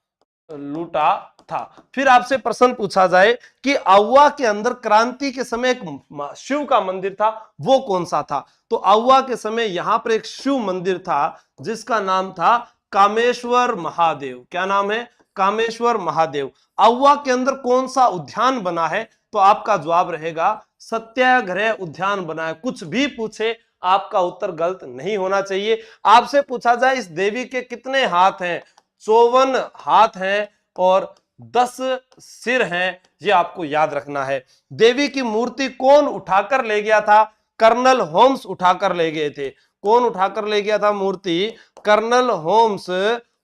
फिर आपसे प्रश्न पूछा जाए कि आउवा के अंदर क्रांति के समय एक शिव का मंदिर था, वो कौन सा था, तो आउवा के समय यहां पर एक शिव मंदिर था जिसका नाम था कामेश्वर महादेव। क्या नाम है, कामेश्वर महादेव। आउवा के अंदर कौन सा उद्यान बना है, तो आपका जवाब रहेगा सत्याग्रह उद्यान बना है। कुछ भी पूछे आपका उत्तर गलत नहीं होना चाहिए। आपसे पूछा जाए इस देवी के कितने हाथ हैं, 54 हाथ हैं और 10 सिर हैं, ये आपको याद रखना है। देवी की मूर्ति कौन उठाकर ले गया था, कर्नल होम्स उठाकर ले गए थे। कौन उठाकर ले गया था मूर्ति, कर्नल होम्स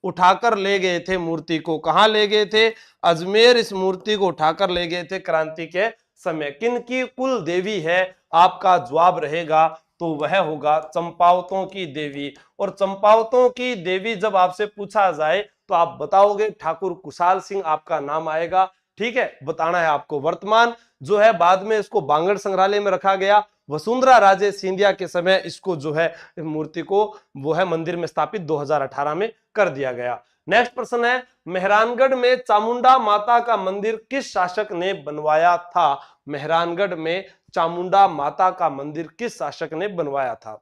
उठाकर ले गए थे मूर्ति को। कहां ले गए थे, अजमेर इस मूर्ति को उठाकर ले गए थे क्रांति के समय। किन की कुल देवी है, आपका जवाब रहेगा तो वह होगा चंपावतों की देवी। और चंपावतों की देवी जब आपसे पूछा जाए तो आप बताओगे ठाकुर कुशाल सिंह, आपका नाम आएगा। ठीक है, बताना है आपको। वर्तमान जो है बाद में इसको बांगड़ संग्रहालय में रखा गया। वसुंधरा राजे सिंधिया के समय इसको जो है मूर्ति को वो है मंदिर में स्थापित 2018 में कर दिया गया। नेक्स्ट प्रश्न है मेहरानगढ़ में चामुंडा माता का मंदिर किस शासक ने बनवाया था। मेहरानगढ़ में चामुंडा माता का मंदिर किस शासक ने बनवाया था।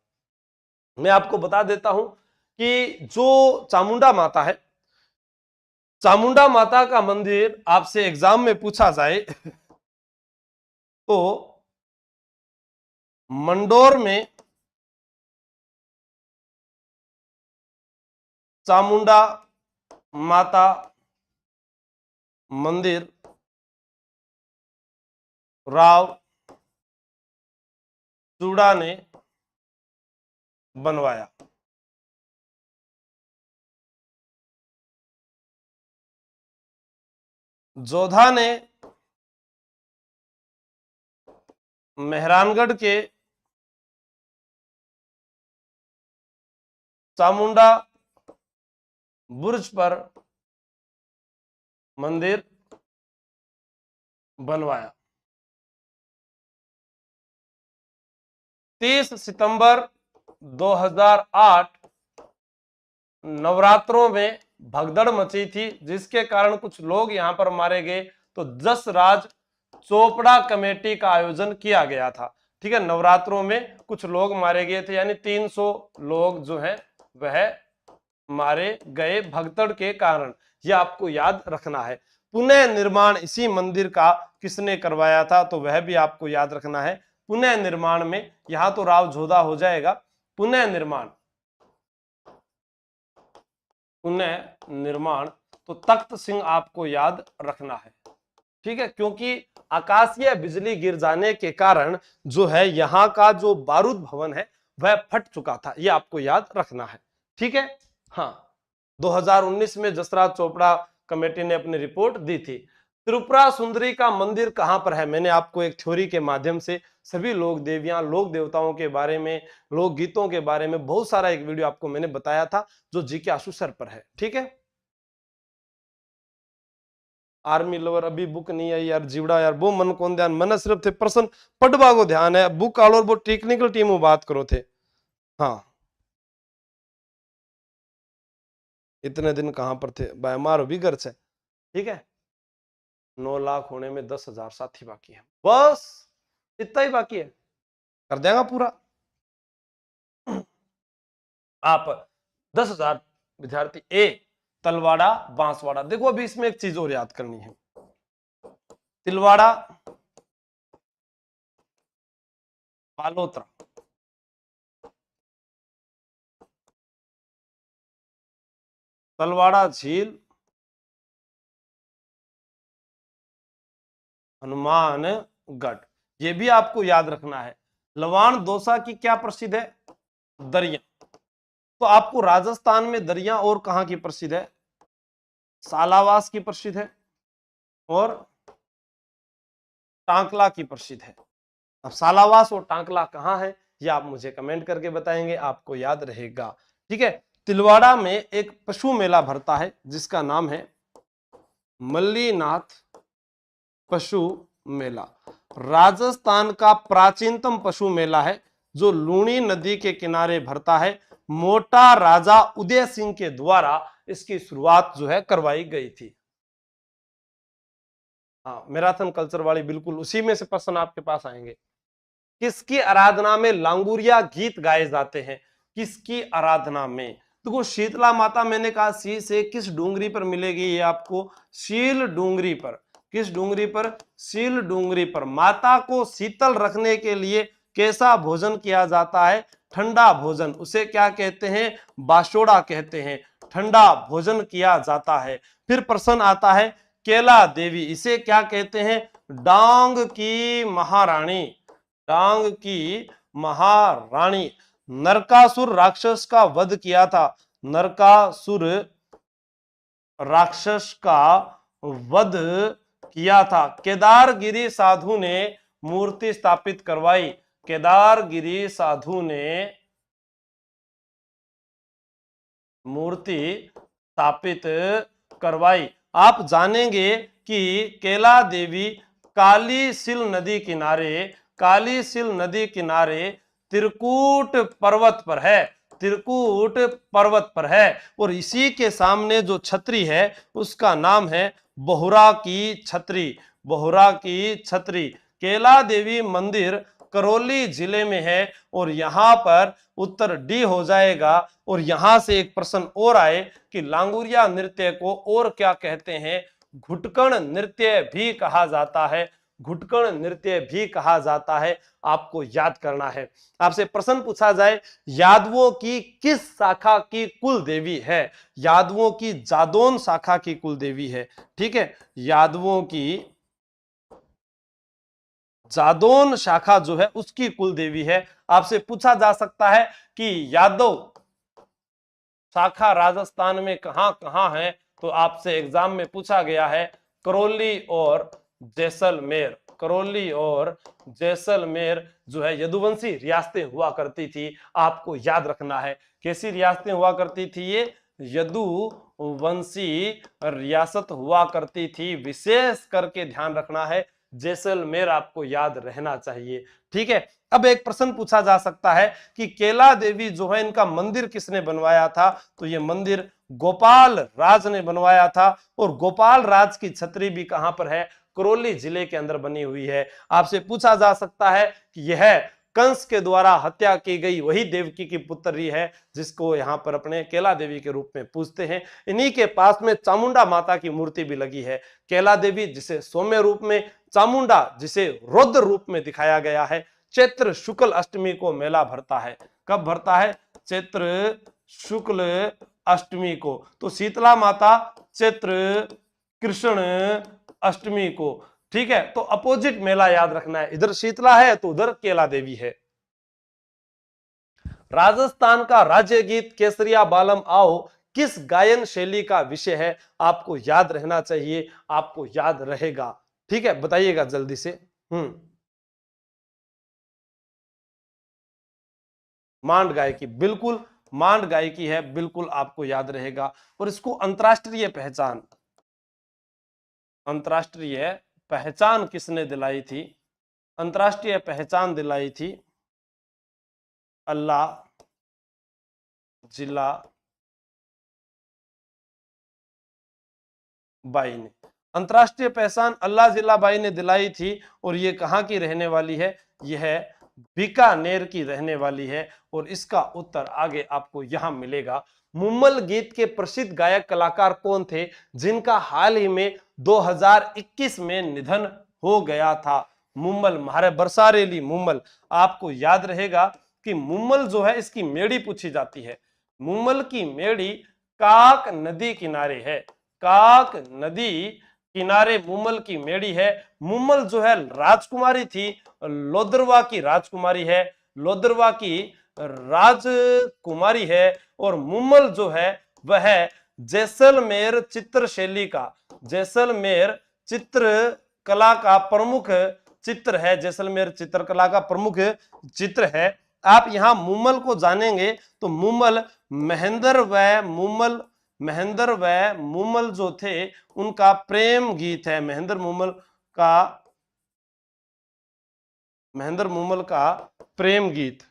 मैं आपको बता देता हूं कि जो चामुंडा माता है, चामुंडा माता का मंदिर आपसे एग्जाम में पूछा जाए तो मंडोर में चामुंडा माता मंदिर राव चूड़ा ने बनवाया। जोधा ने मेहरानगढ़ के चामुंडा बुर्ज पर मंदिर बनवाया। 30 सितंबर 2008 नवरात्रों में भगदड़ मची थी, जिसके कारण कुछ लोग यहां पर मारे गए। तो जसराज चोपड़ा कमेटी का आयोजन किया गया था। ठीक है, नवरात्रों में कुछ लोग मारे गए थे, यानी 300 लोग जो है वह मारे गए भगदड़ के कारण। यह आपको याद रखना है। पुनः निर्माण इसी मंदिर का किसने करवाया था, तो वह भी आपको याद रखना है। पुनः निर्माण में यहां तो राव जोधा हो जाएगा। पुनः निर्माण तो तख्त सिंह आपको याद रखना है। ठीक है, क्योंकि आकाशीय बिजली गिर जाने के कारण जो है यहां का जो बारूद भवन है वह फट चुका था, यह आपको याद रखना है। ठीक है, हाँ 2019 में जसराज चोपड़ा कमेटी ने अपनी रिपोर्ट दी थी। त्रिपुरा सुंदरी का मंदिर कहां पर है? मैंने आपको एक थ्योरी के माध्यम से सभी लोक देवियां, लोक देवताओं के बारे में, लोक गीतों के बारे में बहुत सारा एक वीडियो आपको मैंने बताया था जो जीके आशु सर पर है। ठीक है, आर्मी लवर अभी बुक नहीं आई यार जीवड़ा यार, वो मन कौन ध्यान, मन सिर्फ थे प्रश्न पढ़वा को ध्यान है, बुक आलो वो टेक्निकल टीम में बात करो थे। हाँ, इतने दिन कहां पर थे भाई, मारो भी घर से। ठीक है, 9 लाख होने में 10,000 साथी बाकी है, बस इतना ही बाकी है, कर देगा पूरा। आप 10,000 विद्यार्थी ए तलवाड़ा बांसवाड़ा, देखो अभी इसमें एक चीज और याद करनी है, तिलवाड़ा बालोतरा, तलवाड़ा झील, हनुमानगढ़, ये भी आपको याद रखना है। लवाण दौसा की क्या प्रसिद्ध है? दरिया। तो आपको राजस्थान में दरिया और कहां की प्रसिद्ध है? सालावास की प्रसिद्ध है और टांकला की प्रसिद्ध है। अब सालावास और टांकला कहां है ये आप मुझे कमेंट करके बताएंगे, आपको याद रहेगा। ठीक है, तिलवाड़ा में एक पशु मेला भरता है जिसका नाम है मल्लीनाथ पशु मेला। राजस्थान का प्राचीनतम पशु मेला है जो लूणी नदी के किनारे भरता है। मोटा राजा उदय सिंह के द्वारा इसकी शुरुआत जो है करवाई गई थी। हाँ, मैराथन कल्चर वाली बिल्कुल उसी में से प्रश्न आपके पास आएंगे। किसकी आराधना में लांगुरिया गीत गाए जाते हैं? किसकी आराधना में? देखो शीतला माता, मैंने कहा सी से किस डूंगरी पर मिलेगी ये आपको? शील डूंगरी पर। किस डूंगरी पर? शील डूंगरी पर। माता को शीतल रखने के लिए कैसा भोजन किया जाता है? ठंडा भोजन। उसे क्या कहते हैं? बाशोड़ा कहते हैं। ठंडा भोजन किया जाता है। फिर प्रश्न आता है केला देवी, इसे क्या कहते हैं? डांग की महारानी। डांग की महारानी। नरकासुर राक्षस का वध किया था। नरकासुर राक्षस का वध किया था। केदारगिरी साधु ने मूर्ति स्थापित करवाई। केदारगिरी साधु ने मूर्ति स्थापित करवाई। आप जानेंगे कि केला देवी कालीसिल नदी किनारे, कालीसिल नदी किनारे त्रिकूट पर्वत पर है। त्रिकूट पर्वत पर है और इसी के सामने जो छतरी है उसका नाम है बोहरा की छतरी। बोहरा की छतरी। केला देवी मंदिर करौली जिले में है और यहां पर उत्तर डी हो जाएगा। और यहां से एक प्रश्न और आए कि लांगुरिया नृत्य को और क्या कहते हैं? घुटकण नृत्य भी कहा जाता है। घुटकण नृत्य भी कहा जाता है, आपको याद करना है। आपसे प्रश्न पूछा जाए यादवों की किस शाखा की कुल देवी है? यादवों की जादौन शाखा की कुल देवी है। ठीक है, यादवों की जादौन शाखा जो है उसकी कुल देवी है। आपसे पूछा जा सकता है कि यादव शाखा राजस्थान में कहां कहां है? तो आपसे एग्जाम में पूछा गया है करौली और जैसलमेर। करौली और जैसलमेर जो है यदुवंशी रियासतें हुआ करती थी, आपको याद रखना है। कैसी रियासतें हुआ करती थी? ये यदुवंशी रियासत हुआ करती थी। विशेष करके ध्यान रखना है, जैसलमेर आपको याद रहना चाहिए। ठीक है, अब एक प्रश्न पूछा जा सकता है कि केला देवी जो है इनका मंदिर किसने बनवाया था? तो ये मंदिर गोपाल राज ने बनवाया था। और गोपाल राज की छतरी भी कहां पर है? करौली जिले के अंदर बनी हुई है। आपसे पूछा जा सकता है कि यह कंस के द्वारा हत्या की गई वही देवकी की पुत्री है जिसको यहाँ पर अपने केला देवी के रूप में पूजते हैं। इन्हीं के पास में चामुंडा माता की मूर्ति भी लगी है। केला देवी जिसे सौम्य रूप में, चामुंडा जिसे रौद्र रूप में दिखाया गया है। चैत्र शुक्ल अष्टमी को मेला भरता है। कब भरता है? चैत्र शुक्ल अष्टमी को। तो शीतला माता चैत्र कृष्ण अष्टमी को। ठीक है, तो अपोजिट मेला याद रखना है, इधर शीतला है तो उधर केला देवी है। राजस्थान का राज्य गीत केसरिया बालम आओ किस गायन शैली का विषय है, आपको याद रहना चाहिए, आपको याद रहेगा। ठीक है, बताइएगा जल्दी से। मांड गायकी, बिल्कुल मांड गायकी है, बिल्कुल आपको याद रहेगा। और इसको अंतरराष्ट्रीय पहचान, अंतरराष्ट्रीय पहचान किसने दिलाई थी? अंतरराष्ट्रीय पहचान दिलाई थी अल्लाह जिला बाई ने। अंतरराष्ट्रीय पहचान अल्लाह जिला बाई ने दिलाई थी। और ये कहां की रहने वाली है? यह बीकानेर की रहने वाली है। और इसका उत्तर आगे आपको यहां मिलेगा। मुम्मल गीत के प्रसिद्ध गायक कलाकार कौन थे जिनका हाल ही में 2021 में निधन हो गया था? मुम्मल, महारे बरसारेली मुम्मल। आपको याद रहेगा कि मुम्मल जो है इसकी मेड़ी पूछी जाती है। मुम्मल की मेड़ी काक नदी किनारे है। काक नदी किनारे मुम्मल की मेड़ी है। मुम्मल जो है राजकुमारी थी, लोदरवा की राजकुमारी है, लोदरवा की राजकुमारी है। और मुम्मल जो है वह जैसलमेर चित्र शैली का, जैसलमेर चित्र कला का प्रमुख चित्र है, जैसलमेर चित्रकला का प्रमुख चित्र है। आप यहां मुम्मल को जानेंगे तो मुम्मल महेंद्र व मुम्मल जो थे उनका प्रेम गीत है। महेंद्र मुम्मल का प्रेम गीत,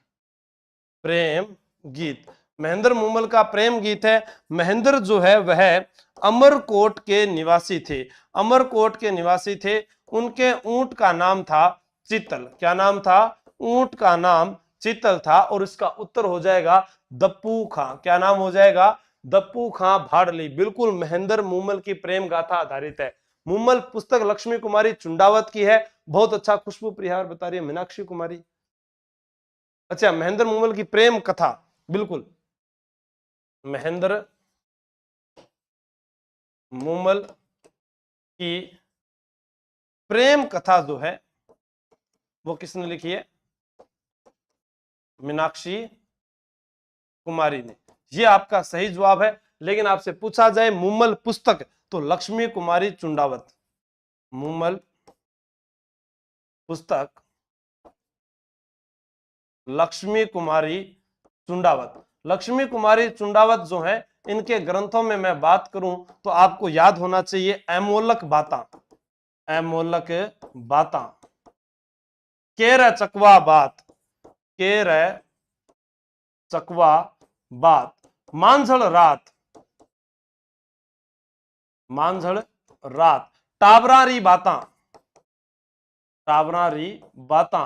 महेंद्र मुम्मल का प्रेम गीत है। महेंद्र जो है वह अमरकोट के निवासी थे, अमरकोट के निवासी थे। उनके ऊंट का नाम था चितल। क्या नाम था? ऊंट का नाम चितल था। और इसका उत्तर हो जाएगा दप्पू खां। क्या नाम हो जाएगा? दप्पू खां भाड़ली। बिल्कुल महेंद्र मुम्मल की प्रेम गाथा आधारित है। मुम्मल पुस्तक लक्ष्मी कुमारी चुंडावत की है। बहुत अच्छा, खुशबू प्रिहार बता रही है, मीनाक्षी कुमारी। अच्छा, महेंद्र मुम्मल की प्रेम कथा, बिल्कुल महेंद्र मुम्मल की प्रेम कथा जो है वो किसने लिखी है? मीनाक्षी कुमारी ने। ये आपका सही जवाब है। लेकिन आपसे पूछा जाए मुम्मल पुस्तक तो लक्ष्मी कुमारी चुंडावत। मुम्मल पुस्तक लक्ष्मी कुमारी चुंडावत। लक्ष्मी कुमारी चुंडावत जो है, इनके ग्रंथों में मैं बात करूं तो आपको याद होना चाहिए अमोलक बाता, अमोलक बाता, केर चकवा बात, केर चकवा बात, मांझल रात, मांझल रात, टाबरारी बाता, टाबरारी बाता,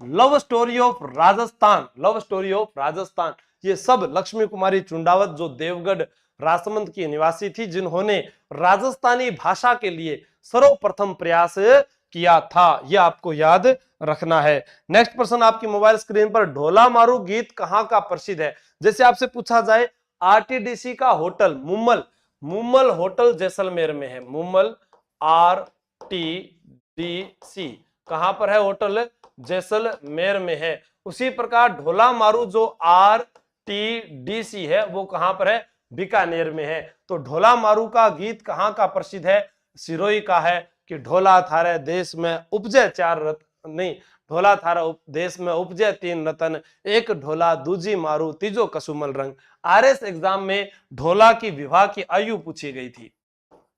love story of Rajasthan, love story of Rajasthan. ये सब लक्ष्मी कुमारी चुंडावत जो देवगढ़ राजसमंद की निवासी थी, जिन्होंने राजस्थानी भाषा के लिए सर्वप्रथम प्रयास किया था। यह आपको याद रखना है। नेक्स्ट प्रश्न आपकी मोबाइल स्क्रीन पर, ढोला मारू गीत कहां का प्रसिद्ध है? जैसे आपसे पूछा जाए आरटीडीसी का होटल मुम्मल, मुम्मल होटल जैसलमेर में है। मुम्मल आरटीडीसी कहां पर है? होटल जैसलमेर में है। उसी प्रकार ढोला मारू जो आरटीडीसी है वो कहां पर है? बीकानेर में है। तो ढोला मारू का गीत कहां का प्रसिद्ध है? सिरोही का है कि ढोला थारे देश में उपजे चार रत्न, नहीं, ढोला थारा देश में उपजे तीन रतन, एक ढोला दूजी मारू तीजो कसुमल रंग। आरएस एग्जाम में ढोला की विवाह की आयु पूछी गई थी।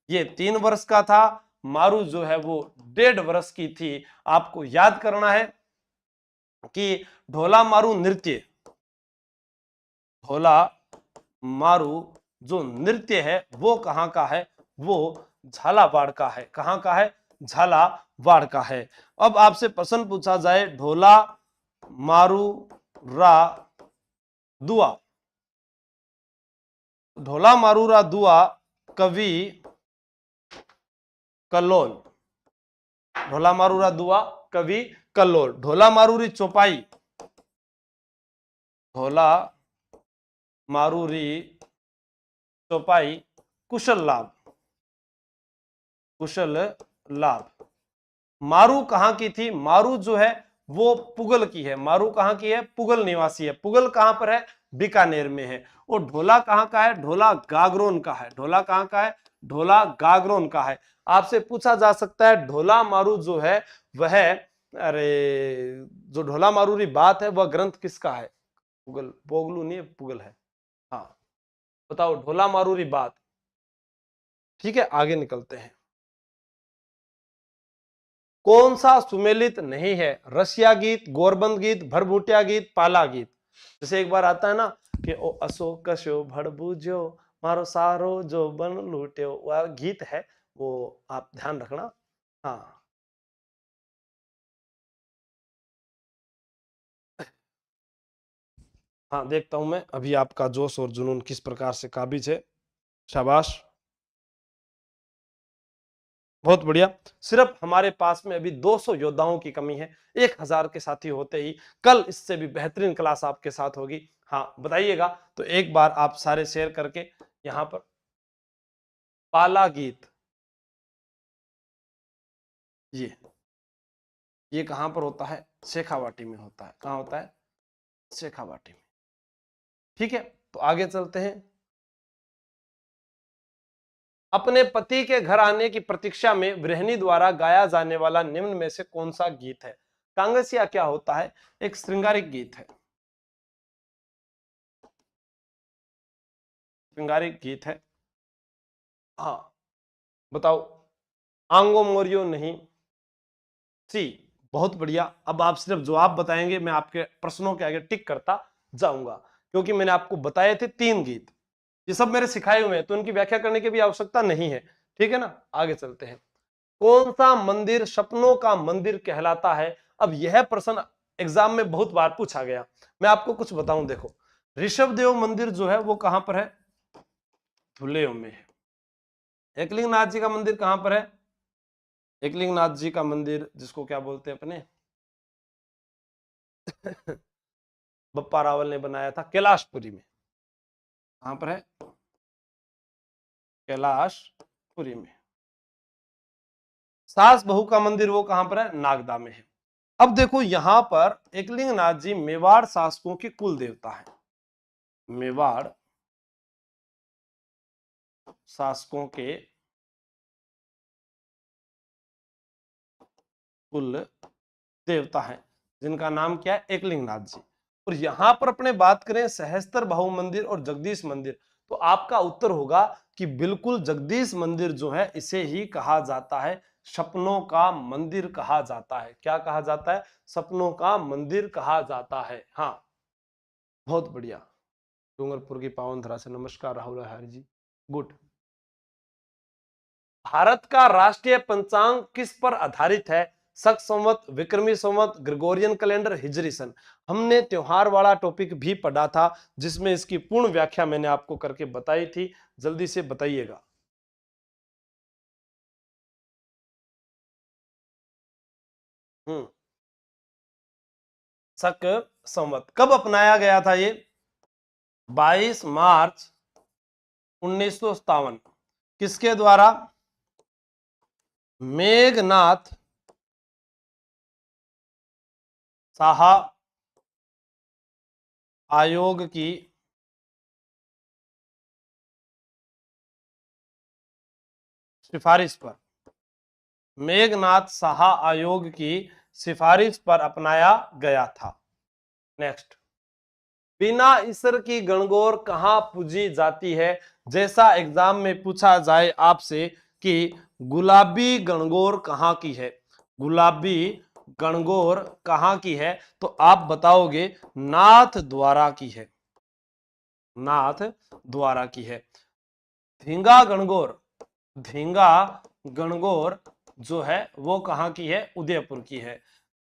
ये 3 वर्ष का था, मारू जो है वो 1.5 वर्ष की थी। आपको याद करना है कि ढोला मारू नृत्य, ढोला मारू जो नृत्य है वो कहां का है? वो झालावाड़ का है। कहां का है? झालावाड़ का है। अब आपसे प्रश्न पूछा जाए ढोला मारू रा दुआ, ढोला मारू रा दुआ कवि कल्लोल, ढोला मारू रा दुआ कवि कल्लोल। ढोला मारूरी चौपाई, ढोला मारूरी चौपाई कुशल लाभ, कुशल लाभ। मारू कहां की थी? मारू जो है वो पुगल की है। मारू कहां की है? पुगल निवासी है। पुगल कहां पर है? बीकानेर में है। और ढोला कहाँ का है? ढोला गागरोन का है। ढोला कहाँ का है? ढोला गागरोन का है। आपसे पूछा जा सकता है ढोला मारू जो है वह, अरे जो ढोला मारूरी बात है वह ग्रंथ किसका है? पुगल, पोगलू नहीं, पुगल है। हाँ बताओ, ढोला मारूरी बात। ठीक है, आगे निकलते हैं। कौन सा सुमेलित नहीं है? रसिया गीत, गोरबंद गीत, भरभूटिया गीत, पाला गीत। जैसे एक बार आता है ना कि ओ अशोक कशो भड़बूजो मारो सारो जो बन लूट्यो, वह गीत है, वो आप ध्यान रखना। हाँ हाँ, देखता हूं मैं अभी आपका जोश और जुनून किस प्रकार से काबिज है। शाबाश, बहुत बढ़िया। सिर्फ हमारे पास में अभी 200 योद्धाओं की कमी है। 1000 के साथी होते ही कल इससे भी बेहतरीन क्लास आपके साथ होगी। हाँ बताइएगा तो एक बार आप सारे शेयर करके यहाँ पर। पाला गीत, ये कहां पर होता है? शेखावाटी में होता है। कहां होता है? शेखावाटी में। ठीक है, तो आगे चलते हैं। अपने पति के घर आने की प्रतीक्षा में गृहिणी द्वारा गाया जाने वाला निम्न में से कौन सा गीत है? कांगसिया क्या होता है? एक श्रृंगारिक गीत है। श्रृंगारिक गीत है। हाँ बताओ। आंगो मोरियो नहीं। सी, बहुत बढ़िया। अब आप सिर्फ जवाब बताएंगे, मैं आपके प्रश्नों के आगे टिक करता जाऊंगा, क्योंकि मैंने आपको बताए थे 3 गीत, ये सब मेरे सिखाए हुए हैं, तो उनकी व्याख्या करने की भी आवश्यकता नहीं है। ठीक है ना, आगे चलते हैं। कौन सा मंदिर सपनों का मंदिर कहलाता है? अब यह प्रश्न एग्जाम में बहुत बार पूछा गया। मैं आपको कुछ बताऊं, देखो ऋषभ देव मंदिर जो है वो कहां पर है? धुलेव में है। एकलिंगनाथ जी का मंदिर कहां पर है? एकलिंगनाथ जी का मंदिर जिसको क्या बोलते हैं अपने बप्पा रावल ने बनाया था, कैलाशपुरी में। कहां पर है? कैलाशपुरी में। सास बहू का मंदिर वो कहां पर है? नागदा में है। अब देखो यहां पर एकलिंगनाथ जी मेवाड़ शासकों के कुल देवता है। मेवाड़ शासकों के कुल देवता है, जिनका नाम क्या है? एकलिंगनाथ जी। और यहां पर अपने बात करें सहस्त्र बाहु मंदिर और जगदीश मंदिर, तो आपका उत्तर होगा कि बिल्कुल जगदीश मंदिर जो है इसे ही कहा जाता है सपनों का मंदिर कहा जाता है। क्या कहा जाता है? सपनों का मंदिर कहा जाता है। हाँ बहुत बढ़िया। डूंगरपुर की पावन धरा से नमस्कार राहुल हरि जी, गुड। भारत का राष्ट्रीय पंचांग किस पर आधारित है? शक संवत, विक्रमी संवत, ग्रेगोरियन कैलेंडर, हिजरी सन। हमने त्योहार वाला टॉपिक भी पढ़ा था, जिसमें इसकी पूर्ण व्याख्या मैंने आपको करके बताई थी। जल्दी से बताइएगा। शक संवत कब अपनाया गया था? ये 22 मार्च 1957। किसके द्वारा? मेघनाथ साहा आयोग की सिफारिश पर। मेघनाथ साहा आयोग की सिफारिश पर अपनाया गया था। नेक्स्ट, बिना ईश्वर की गणगौर कहां पूजी जाती है? जैसा एग्जाम में पूछा जाए आपसे कि गुलाबी गणगौर कहां की है, गुलाबी गणगौर कहां की है, तो आप बताओगे नाथ द्वारा की है, नाथ द्वारा की है। धींगा गणगौर, धींगा गणगौर जो है वो कहां की है? उदयपुर की है।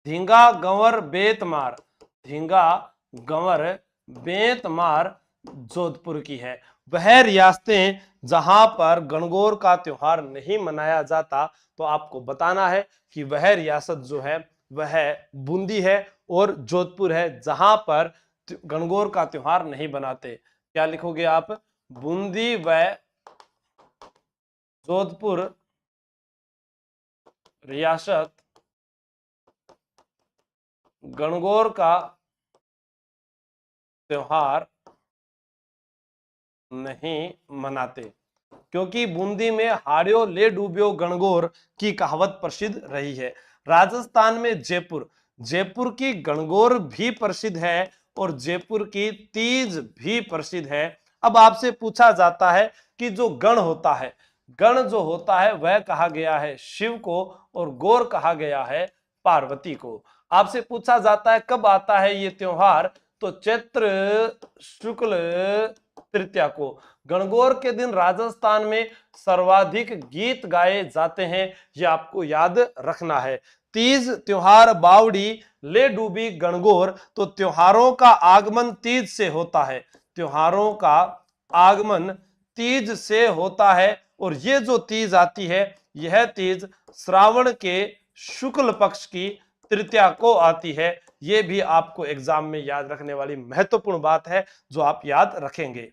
धींगा गंवर बेतमार, धींगा गंवर बेतमार जोधपुर की है। वह रियासतें जहां पर गणगौर का त्योहार नहीं मनाया जाता, तो आपको बताना है कि वह रियासत जो है वह बूंदी है और जोधपुर है, जहां पर गणगौर का त्योहार नहीं बनाते। क्या लिखोगे आप? बूंदी व जोधपुर रियासत गणगौर का त्योहार नहीं मनाते, क्योंकि बूंदी में हाड़ियो ले डूबियो गणगौर की कहावत प्रसिद्ध रही है। राजस्थान में जयपुर की गणगौर भी प्रसिद्ध है और जयपुर की तीज भी प्रसिद्ध है। अब आपसे पूछा जाता है कि जो गण होता है, गण जो होता है वह कहा गया है शिव को और गौर कहा गया है पार्वती को। आपसे पूछा जाता है कब आता है ये त्योहार, तो चैत्र शुक्ल तृतीया को। गणगौर के दिन राजस्थान में सर्वाधिक गीत गाए जाते हैं, ये आपको याद रखना है। तीज त्योहार बावड़ी ले डूबी गणगौर, तो त्योहारों का आगमन तीज से होता है, त्योहारों का आगमन तीज से होता है। और ये जो तीज आती है, यह तीज श्रावण के शुक्ल पक्ष की तृतीया को आती है। ये भी आपको एग्जाम में याद रखने वाली महत्वपूर्ण बात है जो आप याद रखेंगे।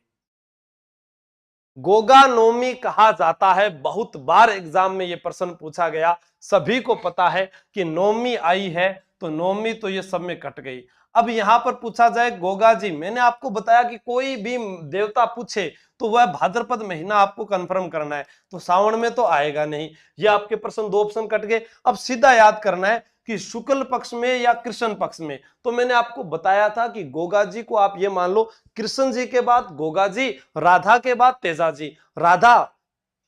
गोगा नौमी कहा जाता है, बहुत बार एग्जाम में ये प्रश्न पूछा गया। सभी को पता है कि नौमी आई है, तो नौमी तो ये सब में कट गई। अब यहां पर पूछा जाए गोगा जी, मैंने आपको बताया कि कोई भी देवता पूछे तो वह भाद्रपद महीना आपको कंफर्म करना है, तो सावन में तो आएगा नहीं। ये आपके प्रश्न, दो ऑप्शन कट गए। अब सीधा याद करना है कि शुक्ल पक्ष में या कृष्ण पक्ष में। तो मैंने आपको बताया था कि गोगा जी को आप ये मान लो, कृष्ण जी के बाद गोगा जी, राधा के बाद तेजा जी। राधा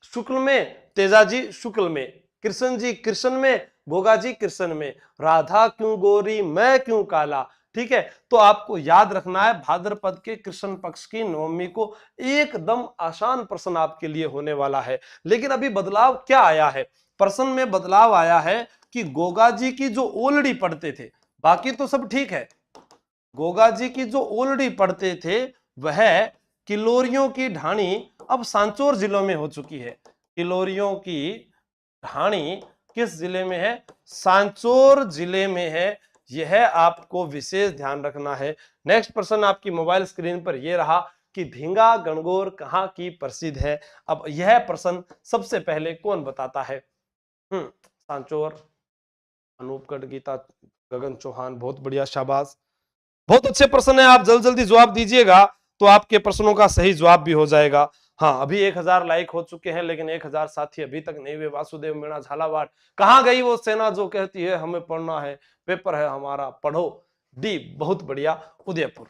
शुक्ल में, तेजा जी शुक्ल में, कृष्ण जी कृष्ण में, गोगा जी कृष्ण में। राधा क्यों गोरी मैं क्यों काला, ठीक है। तो आपको याद रखना है भाद्रपद के कृष्ण पक्ष की नवमी को। एकदम आसान प्रश्न आपके लिए होने वाला है। लेकिन अभी बदलाव क्या आया है, प्रश्न में बदलाव आया है कि गोगा जी की जो ओलड़ी पढ़ते थे, बाकी तो सब ठीक है, गोगा जी की जो ओलड़ी पढ़ते थे वह किलोरियों की ढाणी अब सांचौर जिलों में हो चुकी है। किलोरियों की ढाणी किस जिले में है, सांचौर जिले में है। यह आपको विशेष ध्यान रखना है। नेक्स्ट प्रश्न आपकी मोबाइल स्क्रीन पर यह रहा कि धींगा गणगौर कहाँ की प्रसिद्ध है। अब यह प्रश्न सबसे पहले कौन बताता है, सांचौर, अनूपगढ़, गीता, गगन चौहान, बहुत बढ़िया, शाबाश, बहुत अच्छे प्रश्न है। आप जल्दी जल्दी जवाब दीजिएगा तो आपके प्रश्नों का सही जवाब भी हो जाएगा। हाँ, अभी 1000 लाइक हो चुके हैं, लेकिन 1000 साथी अभी तक नहीं हुए। वासुदेव मीणा झालावाड़, कहां गई वो सेना जो कहती है हमें पढ़ना है, पेपर है हमारा, पढ़ो। डी, बहुत बढ़िया, उदयपुर।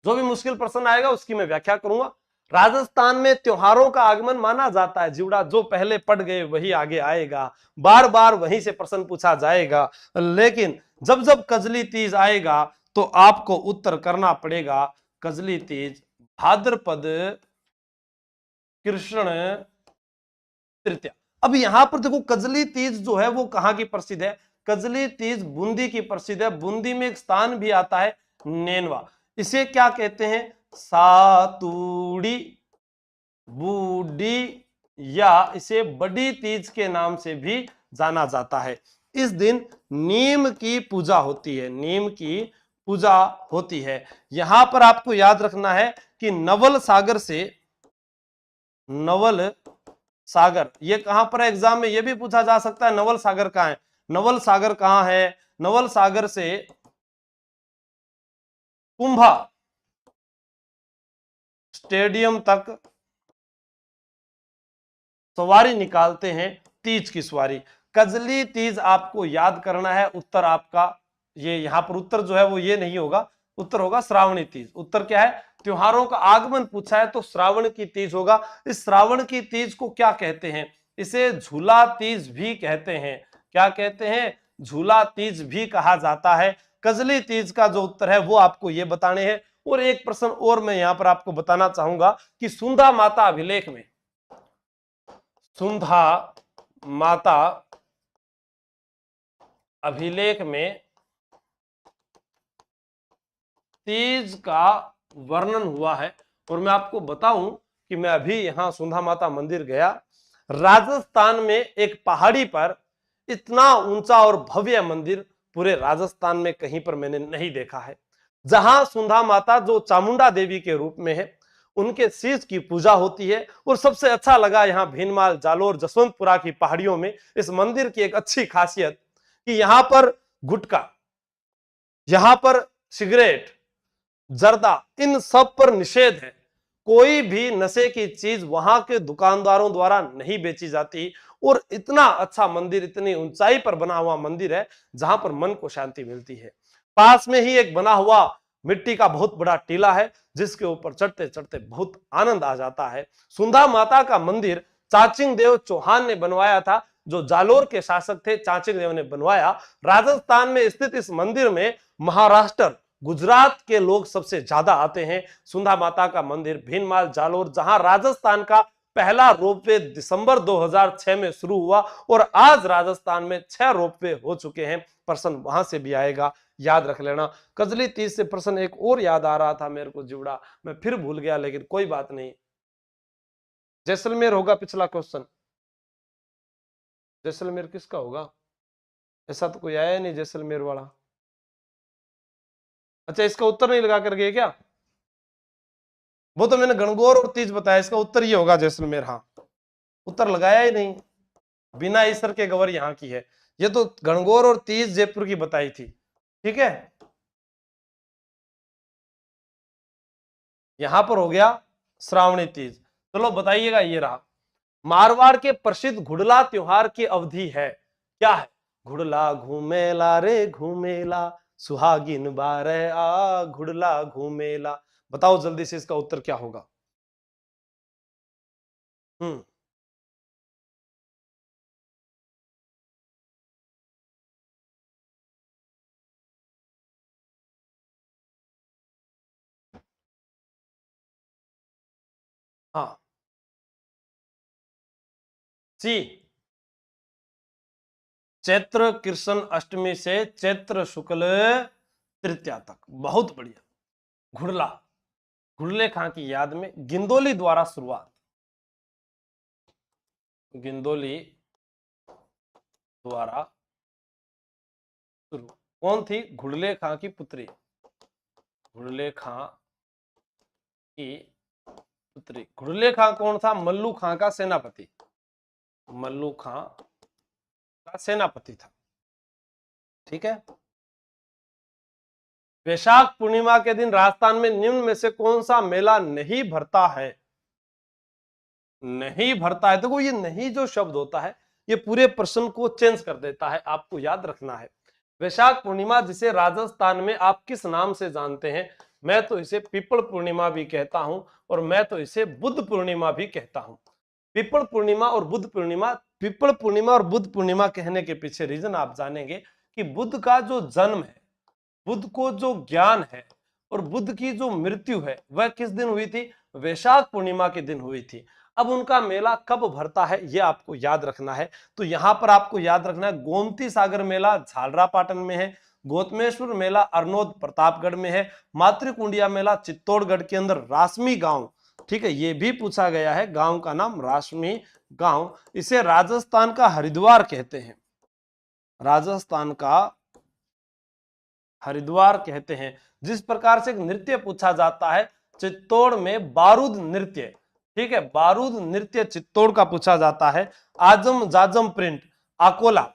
जो भी मुश्किल प्रश्न आएगा उसकी मैं व्याख्या करूंगा। राजस्थान में त्योहारों का आगमन माना जाता है, जीवड़ा जो पहले पढ़ गए वही आगे आएगा, बार बार वहीं से प्रश्न पूछा जाएगा। लेकिन जब जब कजली तीज आएगा तो आपको उत्तर करना पड़ेगा कजली तीज भाद्रपद कृष्ण तृतीया। अब यहां पर देखो, कजली तीज जो है वो कहां की प्रसिद्ध है, कजली तीज बूंदी की प्रसिद्ध है। बूंदी में एक स्थान भी आता है नेनवा, इसे क्या कहते हैं, सातुड़ी बूढ़ी, या इसे बड़ी तीज के नाम से भी जाना जाता है। इस दिन नीम की पूजा होती है, नीम की पूजा होती है। यहां पर आपको याद रखना है कि नवल सागर से, नवल सागर ये कहां पर है, एग्जाम में ये भी पूछा जा सकता है नवल सागर कहां है। नवल सागर कहां है, नवल सागर से कुंभा स्टेडियम तक सवारी निकालते हैं, तीज की सवारी। कजली तीज आपको याद करना है। उत्तर आपका ये, यहां पर उत्तर जो है वो ये नहीं होगा, उत्तर होगा श्रावणी तीज। उत्तर क्या है, त्योहारों का आगमन पूछा है तो श्रावण की तीज होगा। इस श्रावण की तीज को क्या कहते हैं, इसे झूला तीज भी कहते हैं। क्या कहते हैं, झूला तीज भी कहा जाता है। कजली तीज का जो उत्तर है वो आपको ये बताने हैं। और एक प्रश्न और मैं यहां पर आपको बताना चाहूंगा कि सुंधा माता अभिलेख में, सुंधा माता अभिलेख में तीज का वर्णन हुआ है। और मैं आपको बताऊं कि मैं अभी यहां सुंधा माता मंदिर गया, राजस्थान में एक पहाड़ी पर इतना ऊंचा और भव्य मंदिर पूरे राजस्थान में कहीं पर मैंने नहीं देखा है। जहां सुंधा माता जो चामुंडा देवी के रूप में है, उनके शीश की पूजा होती है। और सबसे अच्छा लगा यहाँ भीनमाल, जालोर, जसवंतपुरा की पहाड़ियों में इस मंदिर की एक अच्छी खासियत कि यहां पर गुटखा, यहां पर सिगरेट, जर्दा, इन सब पर निषेध है। कोई भी नशे की चीज वहां के दुकानदारों द्वारा नहीं बेची जाती। और इतना अच्छा मंदिर, इतनी ऊंचाई पर बना हुआ मंदिर है जहां पर मन को शांति मिलती है। पास में ही एक बना हुआ मिट्टी का बहुत बड़ा टीला है जिसके ऊपर चढ़ते चढ़ते बहुत आनंद आ जाता है। सुंधा माता का मंदिर चाचिंग देव चौहान ने बनवाया था, जो जालोर के शासक थे, चाचिंग देव ने बनवाया। राजस्थान में स्थित इस मंदिर में महाराष्ट्र, गुजरात के लोग सबसे ज्यादा आते हैं। सुंधा माता का मंदिर भीनमाल जालोर, जहां राजस्थान का पहला रोपवे दिसंबर 2006 में शुरू हुआ और आज राजस्थान में 6 रोपवे हो चुके हैं। प्रश्न वहां से भी आएगा, याद रख लेना। कजली 30 से प्रश्न एक और याद आ रहा था मेरे को जुड़ा, मैं फिर भूल गया, लेकिन कोई बात नहीं। जैसलमेर होगा पिछला क्वेश्चन। जैसलमेर किसका होगा? ऐसा तो कोई आया नहीं जैसलमेर वाला। अच्छा, इसका उत्तर नहीं लगा कर गए क्या? वो तो मैंने गणगौर और तीज बताया, इसका उत्तर ये होगा जैसलमेर। हाँ, उत्तर लगाया ही नहीं। बिना ईश्वर के गवर यहाँ की है। ये तो गणगौर और तीज जयपुर की बताई थी। ठीक है, यहां पर हो गया श्रावणी तीज। चलो बताइएगा, ये रहा। मारवाड़ के प्रसिद्ध घुड़ला त्योहार की अवधि है, क्या है? घुड़ला घूमेला रे घूमेला, सुहागिन बारे आ, घुड़ला घूमेला। बताओ जल्दी से, इसका उत्तर क्या होगा? हम्म हाँ, सी, चैत्र कृष्ण अष्टमी से चैत्र शुक्ल तृतीया तक। बहुत बढ़िया। घुड़ला, घुड़ले खां की याद में गिंदोली द्वारा शुरुआत। गिंदोली द्वारा शुरू। कौन थी? घुड़ले खां की पुत्री। घुड़ले खां की पुत्री। घुड़ले खां कौन था? मल्लू खां का सेनापति। मल्लू खां का सेनापति था। ठीक है। वैशाख पूर्णिमा के दिन राजस्थान में निम्न में से कौन सा मेला नहीं भरता है? नहीं भरता है। देखो, ये नहीं जो शब्द होता है ये पूरे प्रश्न को चेंज कर देता है, आपको याद रखना है। वैशाख पूर्णिमा, जिसे राजस्थान में आप किस नाम से जानते हैं? मैं तो इसे पीपल पूर्णिमा भी कहता हूं और मैं तो इसे बुद्ध पूर्णिमा भी कहता हूं। पीपल पूर्णिमा और बुद्ध पूर्णिमा। पीपल पूर्णिमा और बुद्ध पूर्णिमा कहने के पीछे रीजन आप जानेंगे कि बुद्ध का जो जन्म है, बुद्ध को जो ज्ञान है और बुद्ध की जो मृत्यु है वह किस दिन हुई थी? वैशाख पूर्णिमा के दिन हुई थी। अब उनका मेला कब भरता है यह आपको याद रखना है। तो यहां पर आपको याद रखना है, गोमती सागर मेला झालरापाटन में है, गौतमेश्वर मेला अरनोद प्रतापगढ़ में है, मातृकुंडिया मेला चित्तौड़गढ़ के अंदर रासमी गांव। ठीक है, ये भी पूछा गया है, गांव का नाम रासमी गांव। इसे राजस्थान का हरिद्वार कहते हैं। राजस्थान का हरिद्वार कहते हैं। जिस प्रकार से एक नृत्य पूछा जाता है, चित्तौड़ में बारूद नृत्य। ठीक है, बारूद नृत्य चित्तौड़ का पूछा जाता है। आजम जाजम प्रिंट अकोला।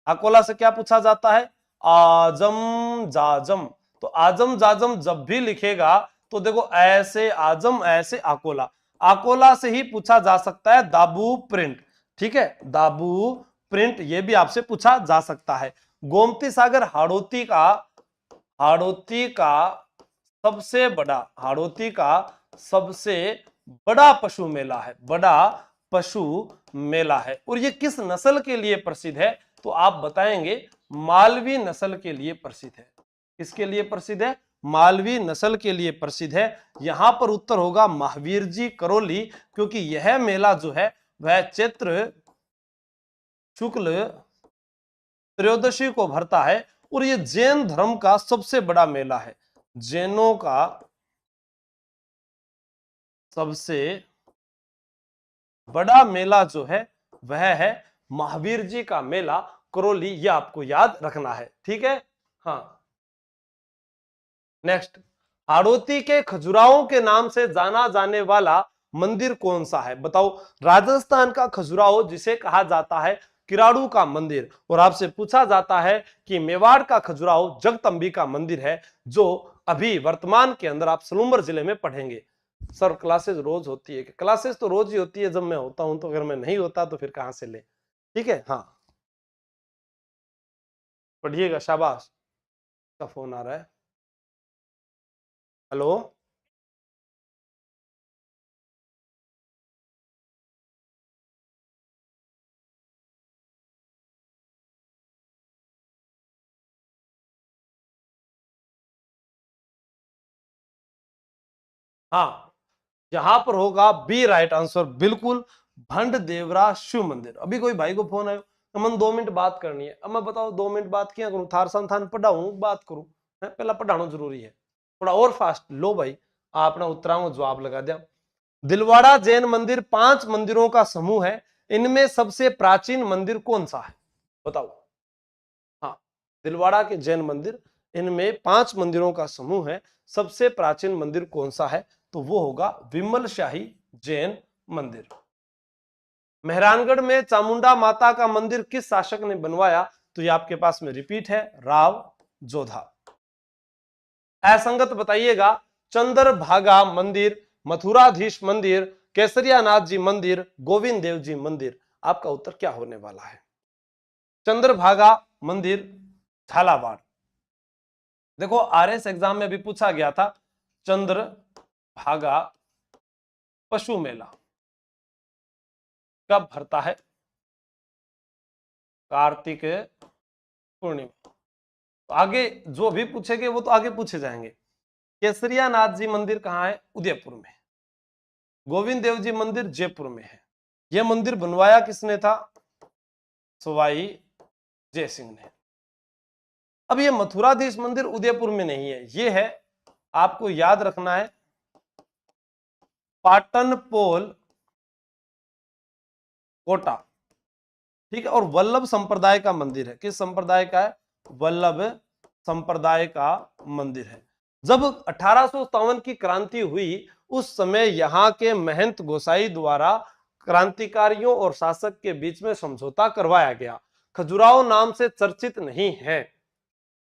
अकोला से क्या पूछा जाता है? आजम जाजम। तो आजम जाजम जब भी लिखेगा तो देखो, ऐसे आजम ऐसे अकोला। अकोला से ही पूछा जा सकता है दाबू प्रिंट। ठीक है, दाबू प्रिंट ये भी आपसे पूछा जा सकता है। गोमती सागर हाड़ौती का सबसे बड़ा पशु मेला है। बड़ा पशु मेला है। और ये किस नस्ल के लिए प्रसिद्ध है? तो आप बताएंगे, मालवी नस्ल के लिए प्रसिद्ध है। किसके लिए प्रसिद्ध है? मालवी नस्ल के लिए प्रसिद्ध है। यहां पर उत्तर होगा महावीर जी करौली, क्योंकि यह मेला जो है वह चैत्र शुक्ल त्रयोदशी को भरता है और यह जैन धर्म का सबसे बड़ा मेला है। जैनों का सबसे बड़ा मेला जो है वह है महावीर जी का मेला करौली। यह आपको याद रखना है। ठीक है। हाँ, नेक्स्ट, हाड़ौती के खजुराहों के नाम से जाना जाने वाला मंदिर कौन सा है? बताओ। राजस्थान का खजुराहो, जिसे कहा जाता है किराड़ू का मंदिर, और आपसे पूछा जाता है कि मेवाड़ का खजुराहो जगदम्बी का मंदिर है, जो अभी वर्तमान के अंदर आप सलूम्बर जिले में पढ़ेंगे। सर क्लासेस रोज होती है? क्लासेस तो रोज ही होती है जब मैं होता हूं, तो अगर मैं नहीं होता तो फिर कहां से ले। ठीक है, हाँ पढ़िएगा, शाबाश। का फोन आ रहा है। हेलो, हाँ यहां पर होगा बी राइट आंसर, बिल्कुल भंड देवरा शिव मंदिर। अभी कोई भाई को फोन आयो, अमन 2 मिनट बात करनी है। अब मैं बताओ 2 मिनट बात किया करूं, थार संथान पढ़ाऊं बात करूं, पहला पढ़ाना जरूरी है। थोड़ा और फास्ट लो भाई, आपने उत्तरांग जवाब लगा दिया। दिलवाड़ा जैन मंदिर 5 मंदिरों का समूह है, इनमें सबसे प्राचीन मंदिर कौन सा है? बताओ। हाँ, दिलवाड़ा के जैन मंदिर, इनमें 5 मंदिरों का समूह है, सबसे प्राचीन मंदिर कौन सा है? तो वो होगा विमल शाही जैन मंदिर। मेहरानगढ़ में चामुंडा माता का मंदिर किस शासक ने बनवाया? तो ये आपके पास में रिपीट है, राव जोधा। असंगत बताइएगा, चंद्रभागा मंदिर, मथुराधीश मंदिर, केसरियानाथ जी मंदिर, गोविंद देव जी मंदिर, आपका उत्तर क्या होने वाला है? चंद्रभागा मंदिर झालावाड़। देखो आरएस एग्जाम में भी पूछा गया था, चंद्रभागा पशु मेला कब भरता है? कार्तिक पूर्णिमा। तो आगे जो भी पूछेंगे वो तो आगे पूछे जाएंगे। केसरियानाथ जी मंदिर कहाँ है? उदयपुर में। गोविंद देव जी मंदिर जयपुर में है। यह मंदिर बनवाया किसने था? सवाई जय सिंह ने। अब ये मथुराधीश मंदिर उदयपुर में नहीं है, ये है, आपको याद रखना है, पाटनपोल कोटा। ठीक है, और वल्लभ संप्रदाय का मंदिर है। किस संप्रदाय का है? वल्लभ संप्रदाय का मंदिर है। जब 1857 की क्रांति हुई, उस समय यहाँ के महंत गोसाई द्वारा क्रांतिकारियों और शासक के बीच में समझौता करवाया गया। खजुराहो नाम से चर्चित नहीं है,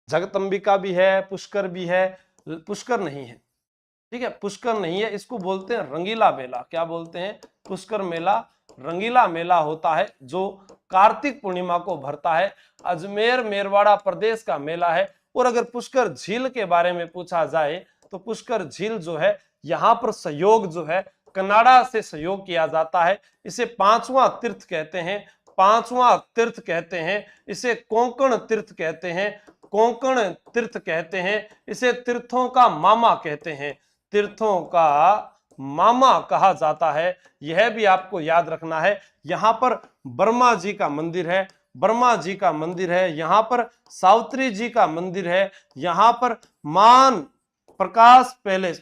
जगदंबिका भी है, पुष्कर भी है, पुष्कर नहीं है। ठीक है, पुष्कर नहीं है, इसको बोलते हैं रंगीला मेला। क्या बोलते हैं? पुष्कर मेला, रंगीला मेला होता है जो कार्तिक पूर्णिमा को भरता है। अजमेर मेरवाड़ा प्रदेश का मेला है। और अगर पुष्कर झील के बारे में पूछा जाए तो पुष्कर झील जो है, यहाँ पर सहयोग जो है कनाडा से सहयोग किया जाता है। इसे 5वां तीर्थ कहते हैं, 5वां तीर्थ कहते हैं। इसे कोंकण तीर्थ कहते हैं, कोंकण तीर्थ कहते हैं। इसे तीर्थों का मामा कहते हैं, तीर्थों का मामा कहा जाता है। यह भी आपको याद रखना है। यहां पर ब्रह्मा जी का मंदिर है, ब्रह्मा जी का मंदिर है। यहां पर सावित्री जी का मंदिर है। यहां पर मान प्रकाश पैलेस,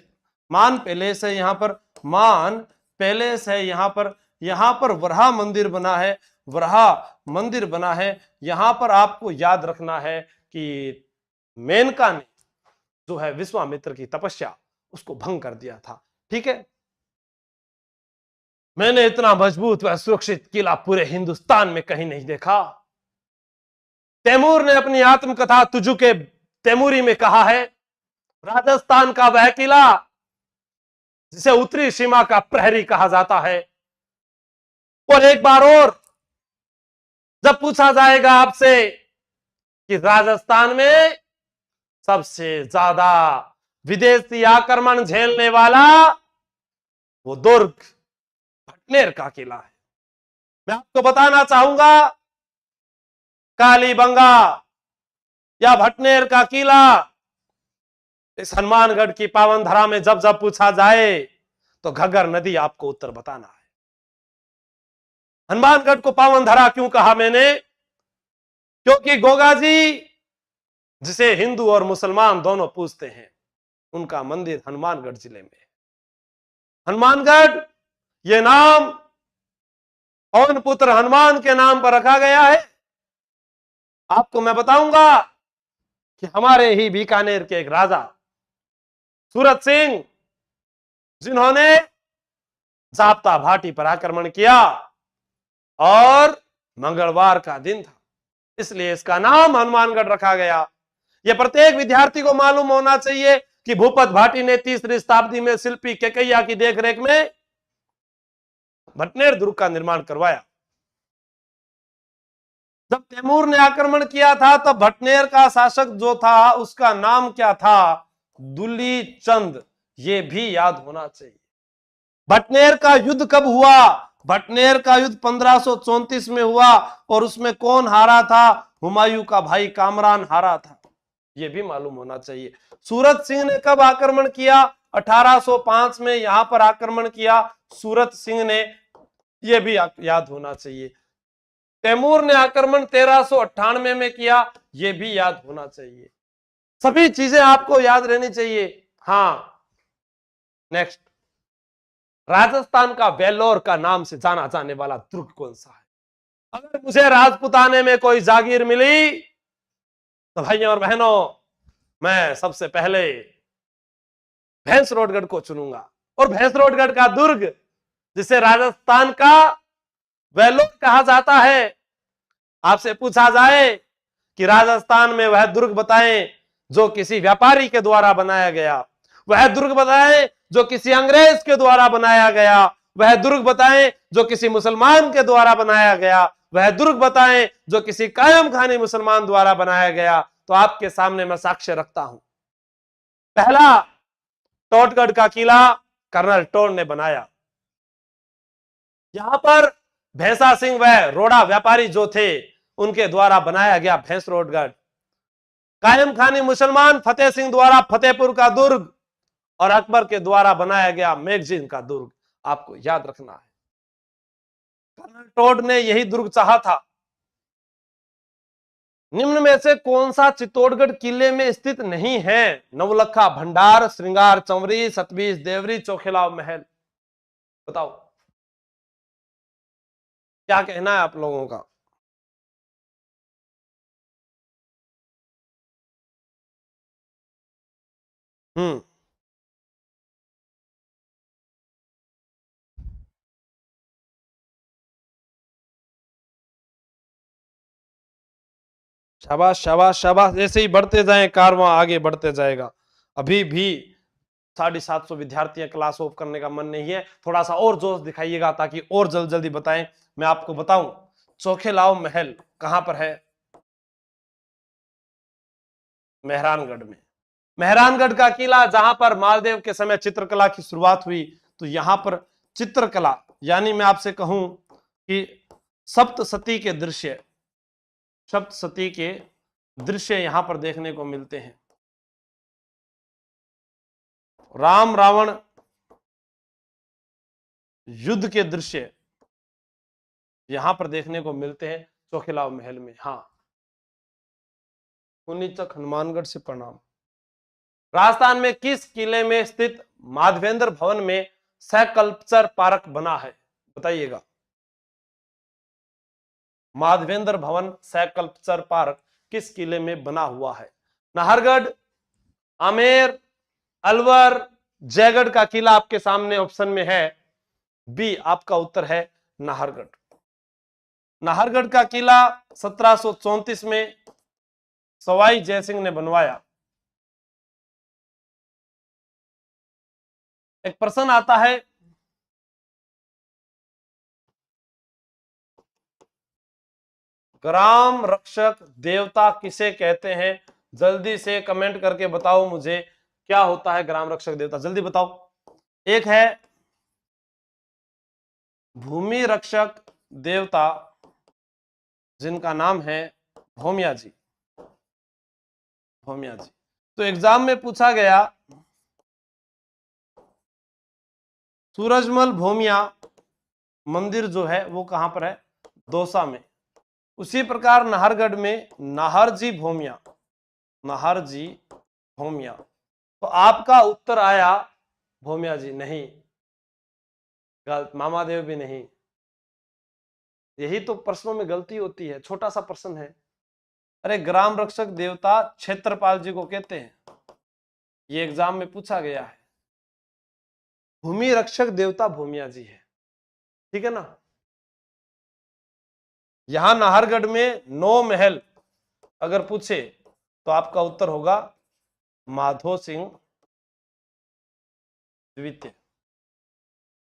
मान पैलेस है। यहां पर मान पैलेस है। यहां पर वराह मंदिर बना है, वराह मंदिर बना है। यहां पर आपको याद रखना है कि मेनका ने जो है विश्वामित्र की तपस्या उसको भंग कर दिया था। ठीक है, मैंने इतना मजबूत व सुरक्षित किला पूरे हिंदुस्तान में कहीं नहीं देखा। तैमूर ने अपनी आत्मकथा तुझु के तैमूरी में कहा है, राजस्थान का वह किला जिसे उत्तरी सीमा का प्रहरी कहा जाता है। और एक बार और जब पूछा जाएगा आपसे कि राजस्थान में सबसे ज्यादा विदेशी आक्रमण झेलने वाला वो दुर्ग भटनेर का किला है। मैं आपको बताना चाहूंगा, कालीबंगा या भटनेर का किला, इस हनुमानगढ़ की पावन धरा में जब जब पूछा जाए तो घग्गर नदी आपको उत्तर बताना है। हनुमानगढ़ को पावन धरा क्यों कहा मैंने? क्योंकि गोगा जी, जिसे हिंदू और मुसलमान दोनों पूजते हैं, उनका मंदिर हनुमानगढ़ जिले में है। हनुमानगढ़ ये नाम पवन पुत्र हनुमान के नाम पर रखा गया है। आपको मैं बताऊंगा कि हमारे ही बीकानेर के एक राजा सूरत सिंह, जिन्होंने जाप्ता भाटी पर आक्रमण किया और मंगलवार का दिन था, इसलिए इसका नाम हनुमानगढ़ रखा गया। यह प्रत्येक विद्यार्थी को मालूम होना चाहिए। कि भूपत भाटी ने 3री शताब्दी में शिल्पी केकैया की देखरेख में भटनेर दुर्ग का निर्माण करवाया। जब तैमूर ने आक्रमण किया था तब भटनेर का शासक जो था उसका नाम क्या था? दुली चंद। ये भी याद होना चाहिए। भटनेर का युद्ध कब हुआ? भटनेर का युद्ध 1534 में हुआ और उसमें कौन हारा था? हुमायूं का भाई कामरान हारा था। यह भी मालूम होना चाहिए। सूरत सिंह ने कब आक्रमण किया? 1805 में यहां पर आक्रमण किया सूरत सिंह ने। यह भी याद होना चाहिए। तैमूर ने आक्रमण 1398 में किया। यह भी याद होना चाहिए। सभी चीजें आपको याद रहनी चाहिए। हां, नेक्स्ट, राजस्थान का वेल्लोर का नाम से जाना जाने वाला दुर्ग कौन सा है? अगर मुझे राजपुताने में कोई जागीर मिली तो भाइयों और बहनों, मैं सबसे पहले भैंसरोडगढ़ को चुनूंगा। और भैंसरोडगढ़ का दुर्ग, जिसे राजस्थान का वेल्लोर कहा जाता है, आपसे पूछा जाए कि राजस्थान में वह दुर्ग बताएं जो किसी व्यापारी के द्वारा बनाया गया, वह दुर्ग बताएं जो किसी अंग्रेज के द्वारा बनाया गया, वह दुर्ग बताएं जो किसी मुसलमान के द्वारा बनाया गया, वह दुर्ग बताएं जो किसी कायम खानी मुसलमान द्वारा बनाया गया, तो आपके सामने मैं साक्ष्य रखता हूं। पहला, टोटगढ़ का किला कर्नल टोर ने बनाया। यहां पर भैंसा सिंह वह रोड़ा व्यापारी जो थे उनके द्वारा बनाया गया भैंसरोडगढ़। कायम खानी मुसलमान फतेह सिंह द्वारा फतेहपुर का दुर्ग और अकबर के द्वारा बनाया गया मैगजीन का दुर्ग। आपको याद रखना है, कर्नल टोड ने यही दुर्ग चाहा था। निम्न में से कौन सा चित्तौड़गढ़ किले में स्थित नहीं है? नवलखा भंडार, श्रृंगार चंवरी, सतबीज देवरी, चौखिलाव महल। बताओ क्या कहना है आप लोगों का? शाबाश शाबाश शाबाश। ऐसे ही बढ़ते जाएं, कारवां आगे बढ़ते जाएगा। अभी भी 750 विद्यार्थी क्लास ऑफ करने का मन नहीं है। थोड़ा सा और जोश दिखाइएगा ताकि और जल्दी जल्दी बताएं। मैं आपको बताऊं, चौखेलाव महल कहां पर है? मेहरानगढ़ में। मेहरानगढ़ का किला, जहां पर मालदेव के समय चित्रकला की शुरुआत हुई, तो यहां पर चित्रकला, यानी मैं आपसे कहूं कि सप्तसती के दृश्य, सप्तसती के दृश्य यहां पर देखने को मिलते हैं। राम रावण युद्ध के दृश्य यहां पर देखने को मिलते हैं चौखिलाव महल में। हाँ, पुनीचक हनुमानगढ़ से प्रणाम। राजस्थान में किस किले में स्थित माधवेंद्र भवन में स्कल्पचर पार्क बना है? बताइएगा। माधवेंद्र भवन स्कल्पचर पार्क किस किले में बना हुआ है? नाहरगढ़, आमेर, अलवर, जयगढ़ का किला आपके सामने ऑप्शन में है। बी आपका उत्तर है नाहरगढ़। नाहरगढ़ का किला 1734 में सवाई जयसिंह ने बनवाया। एक प्रश्न आता है, ग्राम रक्षक देवता किसे कहते हैं? जल्दी से कमेंट करके बताओ मुझे, क्या होता है ग्राम रक्षक देवता? जल्दी बताओ। एक है भूमि रक्षक देवता, जिनका नाम है भौमिया जी। भौमिया जी। तो एग्जाम में पूछा गया, सूरजमल भौमिया मंदिर जो है वो कहां पर है? दौसा में। उसी प्रकार नाहरगढ़ में नाहरजी भौमिया, नाहरजी भौमिया। तो आपका उत्तर आया भौमिया जी नहीं, गलत। मामादेव भी नहीं। यही तो प्रश्नों में गलती होती है, छोटा सा प्रश्न है। अरे ग्राम रक्षक देवता क्षेत्रपाल जी को कहते हैं, ये एग्जाम में पूछा गया है। भूमि रक्षक देवता भौमिया जी है, ठीक है ना। यहां नाहरगढ़ में 9 महल अगर पूछे तो आपका उत्तर होगा माधो सिंह द्वितीय।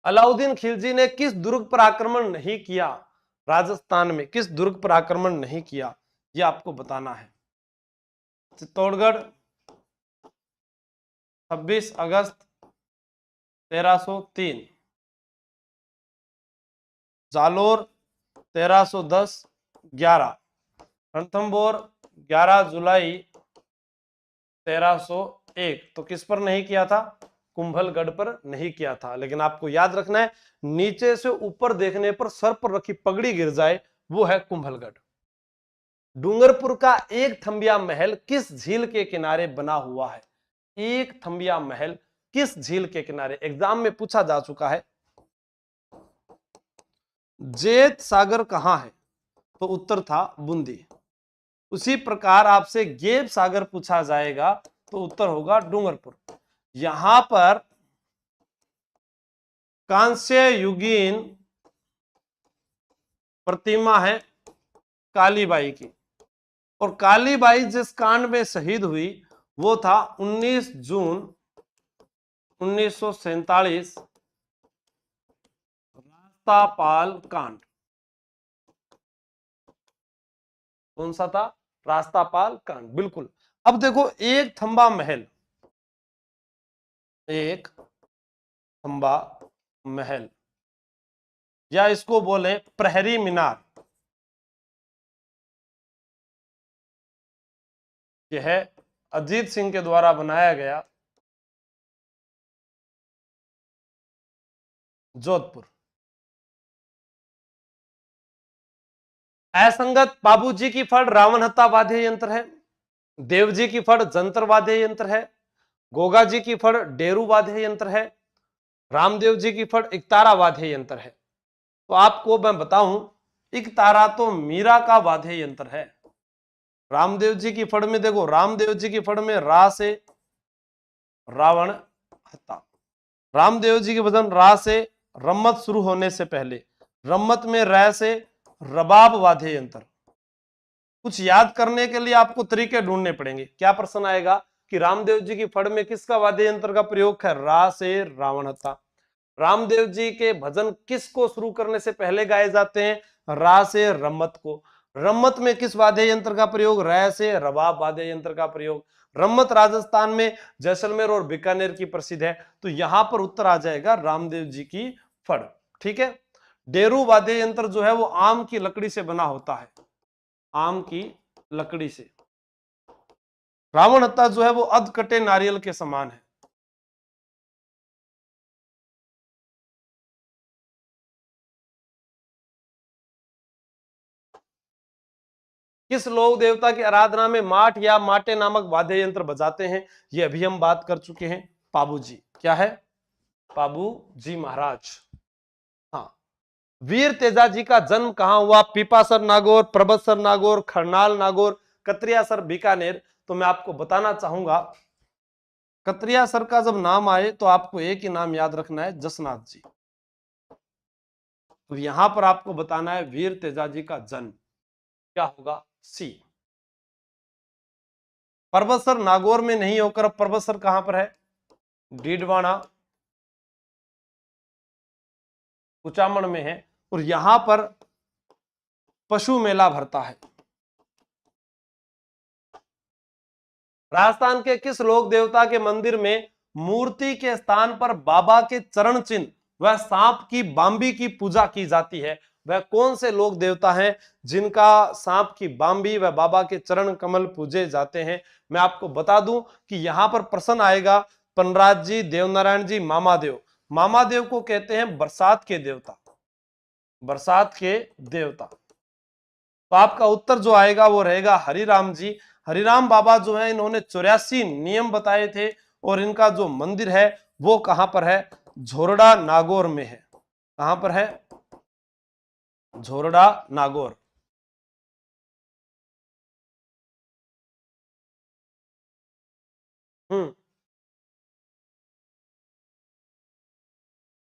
अलाउद्दीन खिलजी ने किस दुर्ग पर आक्रमण नहीं किया? राजस्थान में किस दुर्ग पर आक्रमण नहीं किया, यह आपको बताना है। चित्तौड़गढ़ 26 अगस्त 1303, जालोर 1310 11, रणथंभौर 11 जुलाई 1301। तो किस पर नहीं किया था? कुंभलगढ़ पर नहीं किया था। लेकिन आपको याद रखना है, नीचे से ऊपर देखने पर सर पर रखी पगड़ी गिर जाए, वो है कुंभलगढ़। डूंगरपुर का एक थंबिया महल किस झील के किनारे बना हुआ है? एक थंबिया महल किस झील के किनारे? एग्जाम में पूछा जा चुका है। जेत सागर कहां है? तो उत्तर था बूंदी। उसी प्रकार आपसे गेब सागर पूछा जाएगा तो उत्तर होगा डूंगरपुर। यहां पर कांस्य युगीन प्रतिमा है कालीबाई की, और कालीबाई जिस कांड में शहीद हुई वो था 19 जून 1947 रास्तापाल कांड। कौन सा था? रास्तापाल कांड, बिल्कुल। अब देखो, एक थंबा महल, एक थंबा महल, या इसको बोले प्रहरी मीनार, यह अजीत सिंह के द्वारा बनाया गया, जोधपुर। असंगत बाबूजी की फड़ रावण हत्ता वाद्य यंत्र है, देवजी की फड़ जंतर वाद्य यंत्र है, गोगा जी की फड़ डेरू वाद्य यंत्र है, रामदेव जी की फड़ इकतारा वाद्य यंत्र है। तो आपको मैं बताऊं, इकतारा तो मीरा का वाद्य यंत्र है। रामदेव जी की फड़ में देखो, रामदेव जी की फड़ में रा से रावण हत्ता, रामदेव जी के भजन रा से रम्मत शुरू होने से पहले, रम्मत में रै से रबाब वाद्य यंत्र। कुछ याद करने के लिए आपको तरीके ढूंढने पड़ेंगे। क्या प्रश्न आएगा कि रामदेव जी की फड़ में किसका वाद्य यंत्र का प्रयोग है? रा से रावण हत्ता। रामदेव जी के भजन किसको शुरू करने से पहले गाए जाते हैं? रा से रम्मत को। रम्मत में किस वाद्य यंत्र का प्रयोग? रै से रबाब वाद्य यंत्र का प्रयोग। रम्मत राजस्थान में जैसलमेर और बीकानेर की प्रसिद्ध है। तो यहां पर उत्तर आ जाएगा रामदेव जी की फड़। ठीक है। डेरू वाद्य यंत्र जो है वो आम की लकड़ी से बना होता है, आम की लकड़ी से। रावण हत्ता जो है वो अध कटे नारियल के समान है। किस लोक देवता की आराधना में माठ या माटे नामक वाद्य यंत्र बजाते हैं? ये अभी हम बात कर चुके हैं। पाबू जी। क्या है? पाबू जी महाराज। हाँ। वीर तेजा जी का जन्म कहां हुआ? पीपासर नागौर, प्रबतसर नागौर, खरनाल नागौर, कतरियासर बीकानेर। तो मैं आपको बताना चाहूंगा, कतरियासर का जब नाम आए तो आपको एक ही नाम याद रखना है, जसनाथ जी। तो यहां पर आपको बताना है वीर तेजा जी का जन्म क्या होगा? सी। परबतसर नागौर में नहीं होकर अब परबतसर कहां पर है? डीडवाना कुचामन में है, और यहां पर पशु मेला भरता है। राजस्थान के किस लोक देवता के मंदिर में मूर्ति के स्थान पर बाबा के चरण चिन्ह व सांप की बांबी की पूजा की जाती है? वह कौन से लोक देवता हैं जिनका सांप की बांबी व बाबा के चरण कमल पूजे जाते हैं? मैं आपको बता दूं कि यहां पर प्रश्न आएगा, पनराज जी, देवनारायण जी, मामादेव। मामादेव को कहते हैं बरसात के देवता, बरसात के देवता। तो आपका उत्तर जो आएगा वो रहेगा हरिराम जी। हरिराम बाबा जो है, इन्होंने 84 नियम बताए थे, और इनका जो मंदिर है वो कहां पर है? झोरडा नागौर में है। कहां पर है? झोरडा नागौर।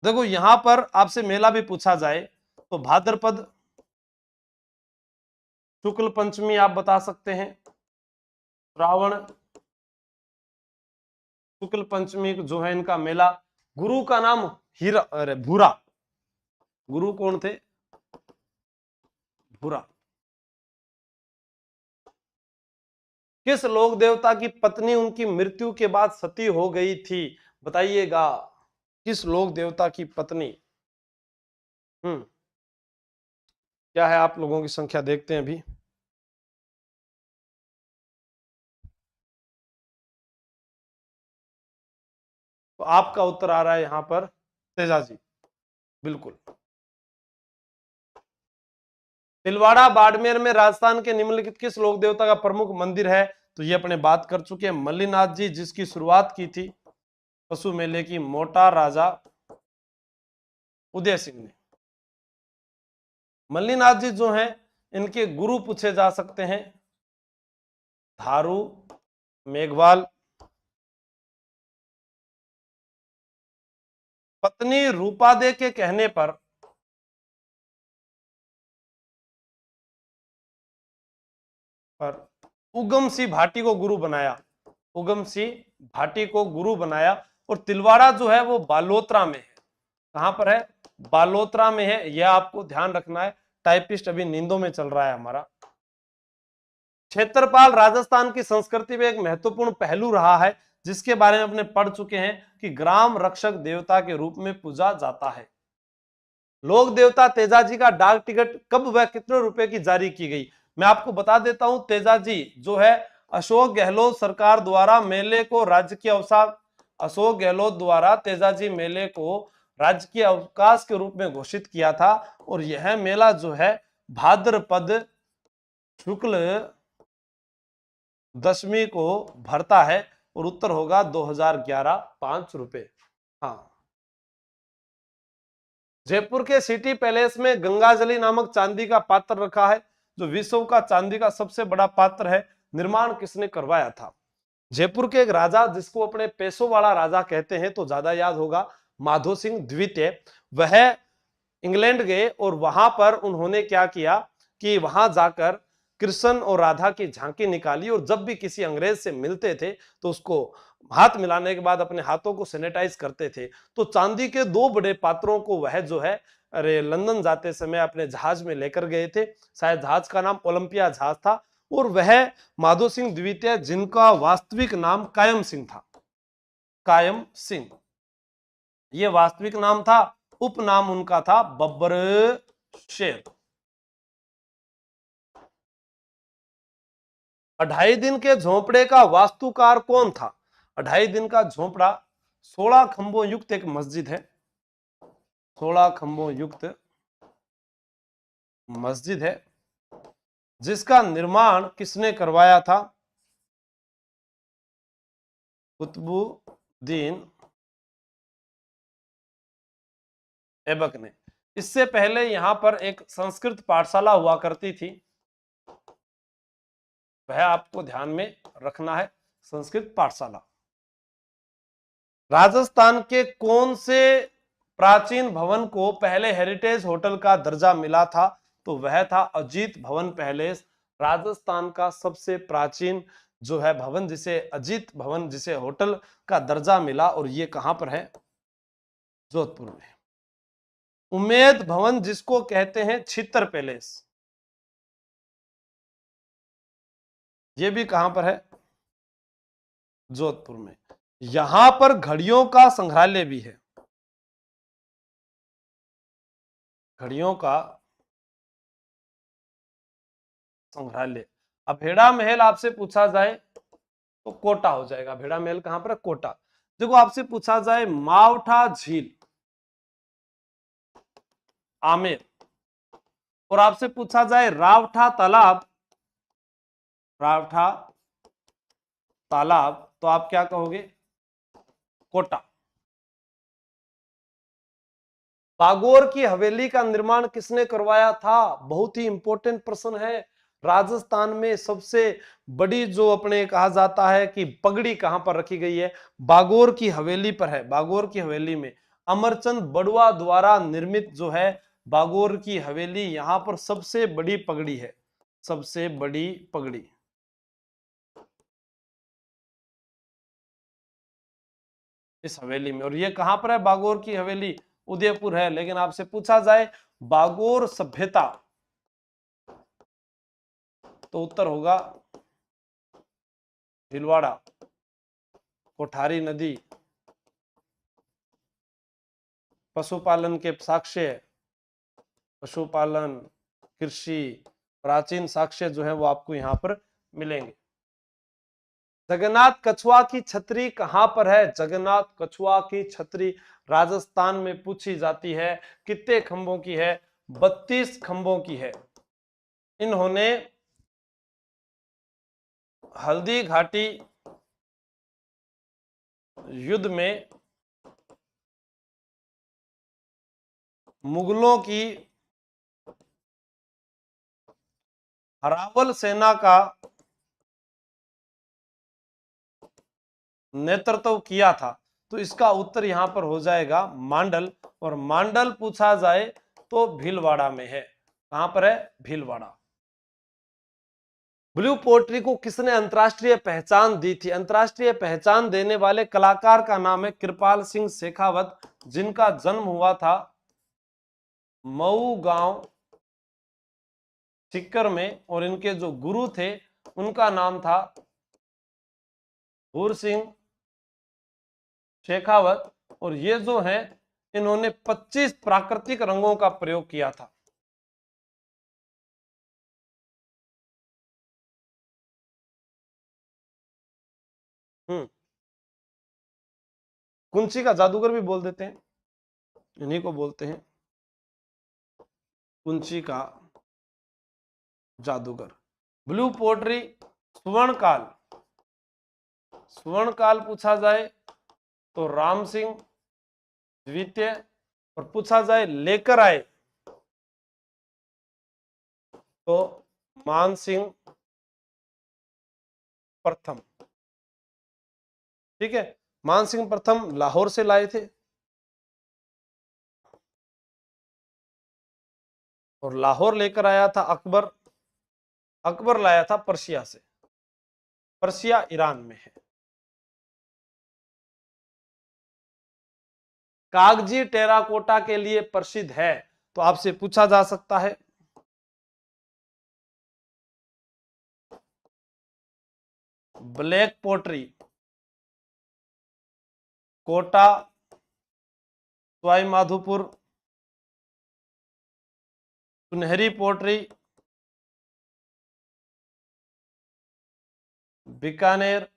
देखो, यहां पर आपसे मेला भी पूछा जाए तो भाद्रपद शुक्ल पंचमी आप बता सकते हैं, श्रावण शुक्ल पंचमी जो है इनका मेला, गुरु का नाम हीरा, अरे भूरा। गुरु कौन थे? भूरा। किस लोक देवता की पत्नी उनकी मृत्यु के बाद सती हो गई थी? बताइएगा, किस लोक देवता की पत्नी? क्या है, आप लोगों की संख्या देखते हैं अभी। तो आपका उत्तर आ रहा है यहां पर तेजाजी, बिल्कुल। तिलवाड़ा बाड़मेर में राजस्थान के निम्नलिखित किस लोक देवता का प्रमुख मंदिर है? तो ये अपने बात कर चुके हैं, मल्लीनाथ जी, जिसकी शुरुआत की थी पशु मेले की मोटा राजा उदय सिंह ने। मल्लीनाथ जी जो हैं, इनके गुरु पूछे जा सकते हैं धारू, मेघवाल। पत्नी रूपादे के कहने पर उगम सिंह भाटी को गुरु बनाया, उगम सिंह भाटी को गुरु बनाया। और तिलवाड़ा जो है वो बालोतरा में है। कहां पर है? बालोतरा में है, यह आपको ध्यान रखना है। टाइपिस्ट अभी नींदों में चल रहा है हमारा। क्षेत्रपाल राजस्थान की संस्कृति में एक महत्वपूर्ण पहलू रहा है, जिसके बारे में अपने पढ़ चुके हैं कि ग्राम रक्षक देवता के रूप में पूजा जाता है। लोक देवता तेजाजी का डाक टिकट कब व कितने रुपए की जारी की गई? मैं आपको बता देता हूं, तेजाजी जो है अशोक गहलोत सरकार द्वारा मेले को राज्य की अवकाश, अशोक गहलोत द्वारा तेजाजी मेले को राज्य की अवकाश के रूप में घोषित किया था। और यह मेला जो है भाद्रपद शुक्ल दशमी को भरता है। और उत्तर होगा 2011, 5 रुपए। हाँ। जयपुर के सिटी पैलेस में गंगाजली नामक चांदी का पात्र रखा है, जो विश्व का चांदी का सबसे बड़ा पात्र है। निर्माण किसने करवाया था? जयपुर के एक राजा, जिसको अपने पैसों वाला राजा कहते हैं तो ज्यादा याद होगा, माधो सिंह द्वितीय। वह इंग्लैंड गए और वहां पर उन्होंने क्या किया कि वहां जाकर कृष्ण और राधा की झांकी निकाली। और जब भी किसी अंग्रेज से मिलते थे तो उसको हाथ मिलाने के बाद अपने हाथों को सैनिटाइज करते थे। तो चांदी के 2 बड़े पात्रों को वह जो है, अरे लंदन जाते समय अपने जहाज में लेकर गए थे। शायद जहाज का नाम ओलंपिया जहाज था। और वह माधो सिंह द्वितीय, जिनका वास्तविक नाम कायम सिंह था, कायम सिंह ये वास्तविक नाम था। उपनाम उनका था बब्बर शेर। 2.5 दिन के झोंपड़े का वास्तुकार कौन था? 2.5 दिन का झोंपड़ा 16 खंभों युक्त एक मस्जिद है, 16 खंभों युक्त मस्जिद है, जिसका निर्माण किसने करवाया था? कुतुबुद्दीन ऐबक ने। इससे पहले यहां पर एक संस्कृत पाठशाला हुआ करती थी, वह आपको ध्यान में रखना है, संस्कृत पाठशाला। राजस्थान के कौन से प्राचीन भवन को पहले हेरिटेज होटल का दर्जा मिला था? तो वह था अजीत भवन पैलेस। राजस्थान का सबसे प्राचीन जो है भवन, जिसे अजीत भवन, जिसे होटल का दर्जा मिला। और ये कहां पर है? जोधपुर में। उमेद भवन, जिसको कहते हैं छितर पैलेस, ये भी कहां पर है? जोधपुर में। यहां पर घड़ियों का संग्रहालय भी है, घड़ियों का संग्रहालय। अब भेड़ा महल आपसे पूछा जाए तो कोटा हो जाएगा। भेड़ा महल कहां पर है? कोटा। देखो, आपसे पूछा जाए मावठा झील, आमेर। और आपसे पूछा जाए रावठा तालाब, रावठा तालाब, तो आप क्या कहोगे? कोटा। बागोर की हवेली का निर्माण किसने करवाया था? बहुत ही इंपॉर्टेंट प्रश्न है। राजस्थान में सबसे बड़ी जो अपने कहा जाता है कि पगड़ी कहां पर रखी गई है? बागोर की हवेली पर है। बागोर की हवेली में अमरचंद बड़ुआ द्वारा निर्मित जो है बागोर की हवेली, यहां पर सबसे बड़ी पगड़ी है, सबसे बड़ी पगड़ी। इस हवेली में। और ये कहां पर है? बागोर की हवेली उदयपुर है। लेकिन आपसे पूछा जाए बागोर सभ्यता, तो उत्तर होगा भीलवाड़ा। कोठारी नदी पशुपालन के साक्ष्य, पशुपालन, कृषि, प्राचीन साक्ष्य जो है वो आपको यहां पर मिलेंगे। जगन्नाथ कछुआ की छतरी कहां पर है? जगन्नाथ कछुआ की छतरी राजस्थान में पूछी जाती है। कितने खंभों की है? 32 खंभों की है। इन्होंने हल्दी घाटी युद्ध में मुगलों की हरावल सेना का नेतृत्व किया था। तो इसका उत्तर यहां पर हो जाएगा मांडल। और मांडल पूछा जाए तो भीलवाड़ा में है। कहां पर है? भीलवाड़ा। ब्लू पोएट्री को किसने अंतरराष्ट्रीय पहचान दी थी? अंतरराष्ट्रीय पहचान देने वाले कलाकार का नाम है कृपाल सिंह शेखावत, जिनका जन्म हुआ था मऊ गांव सीकर में। और इनके जो गुरु थे उनका नाम था भूर सिंह शेखावत। और ये जो है इन्होंने 25 प्राकृतिक रंगों का प्रयोग किया था। कुंची का जादूगर भी बोल देते हैं, इन्हीं को बोलते हैं कुंची का जादूगर। ब्लू पोएट्री स्वर्ण काल, स्वर्ण काल पूछा जाए तो राम सिंह द्वितीय। और पूछा जाए लेकर आए तो मान सिंह प्रथम। ठीक है, मान सिंह प्रथम लाहौर से लाए थे और लाहौर लेकर आया था अकबर। अकबर लाया था पर्शिया से। पर्शिया ईरान में है। कागजी टेराकोटा के लिए प्रसिद्ध है। तो आपसे पूछा जा सकता है ब्लैक पोट्री कोटा, सवाई माधोपुर, सुनहरी पोट्री बीकानेर।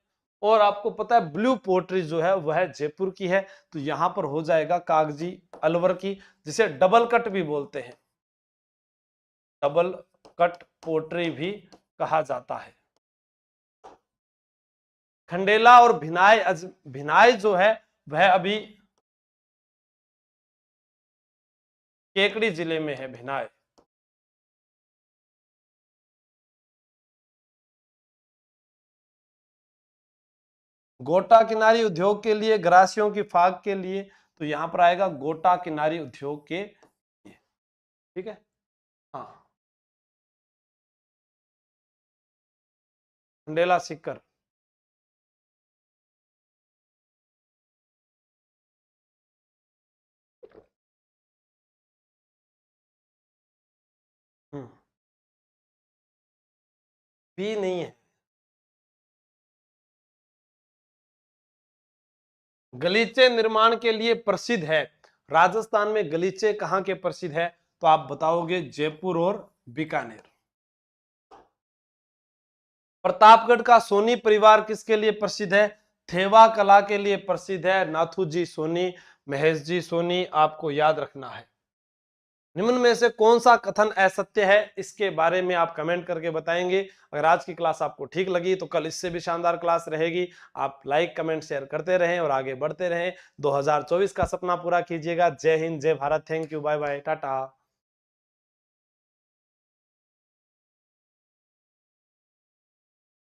और आपको पता है ब्लू पोट्री जो है वह जयपुर की है। तो यहां पर हो जाएगा कागजी अलवर की, जिसे डबल कट भी बोलते हैं, डबल कट पोट्री भी कहा जाता है। खंडेला और भिनाई, भिनाई जो है वह अभी केकड़ी जिले में है। भिनाई गोटा किनारी उद्योग के लिए, गरासियों की फाग के लिए। तो यहां पर आएगा गोटा किनारी उद्योग के लिए। ठीक है, हाँ, खंडेला सिक्कर। भी नहीं है। गलीचे निर्माण के लिए प्रसिद्ध है। राजस्थान में गलीचे कहां के प्रसिद्ध है? तो आप बताओगे जयपुर और बीकानेर। प्रतापगढ़ का सोनी परिवार किसके लिए प्रसिद्ध है? थेवा कला के लिए प्रसिद्ध है। नाथूजी सोनी, महेश जी सोनी, आपको याद रखना है। निम्न में से कौन सा कथन असत्य है? इसके बारे में आप कमेंट करके बताएंगे। अगर आज की क्लास आपको ठीक लगी तो कल इससे भी शानदार क्लास रहेगी। आप लाइक कमेंट शेयर करते रहें और आगे बढ़ते रहें। 2024 का सपना पूरा कीजिएगा। जय हिंद, जय Bharat. Thank you, bye bye, Tata.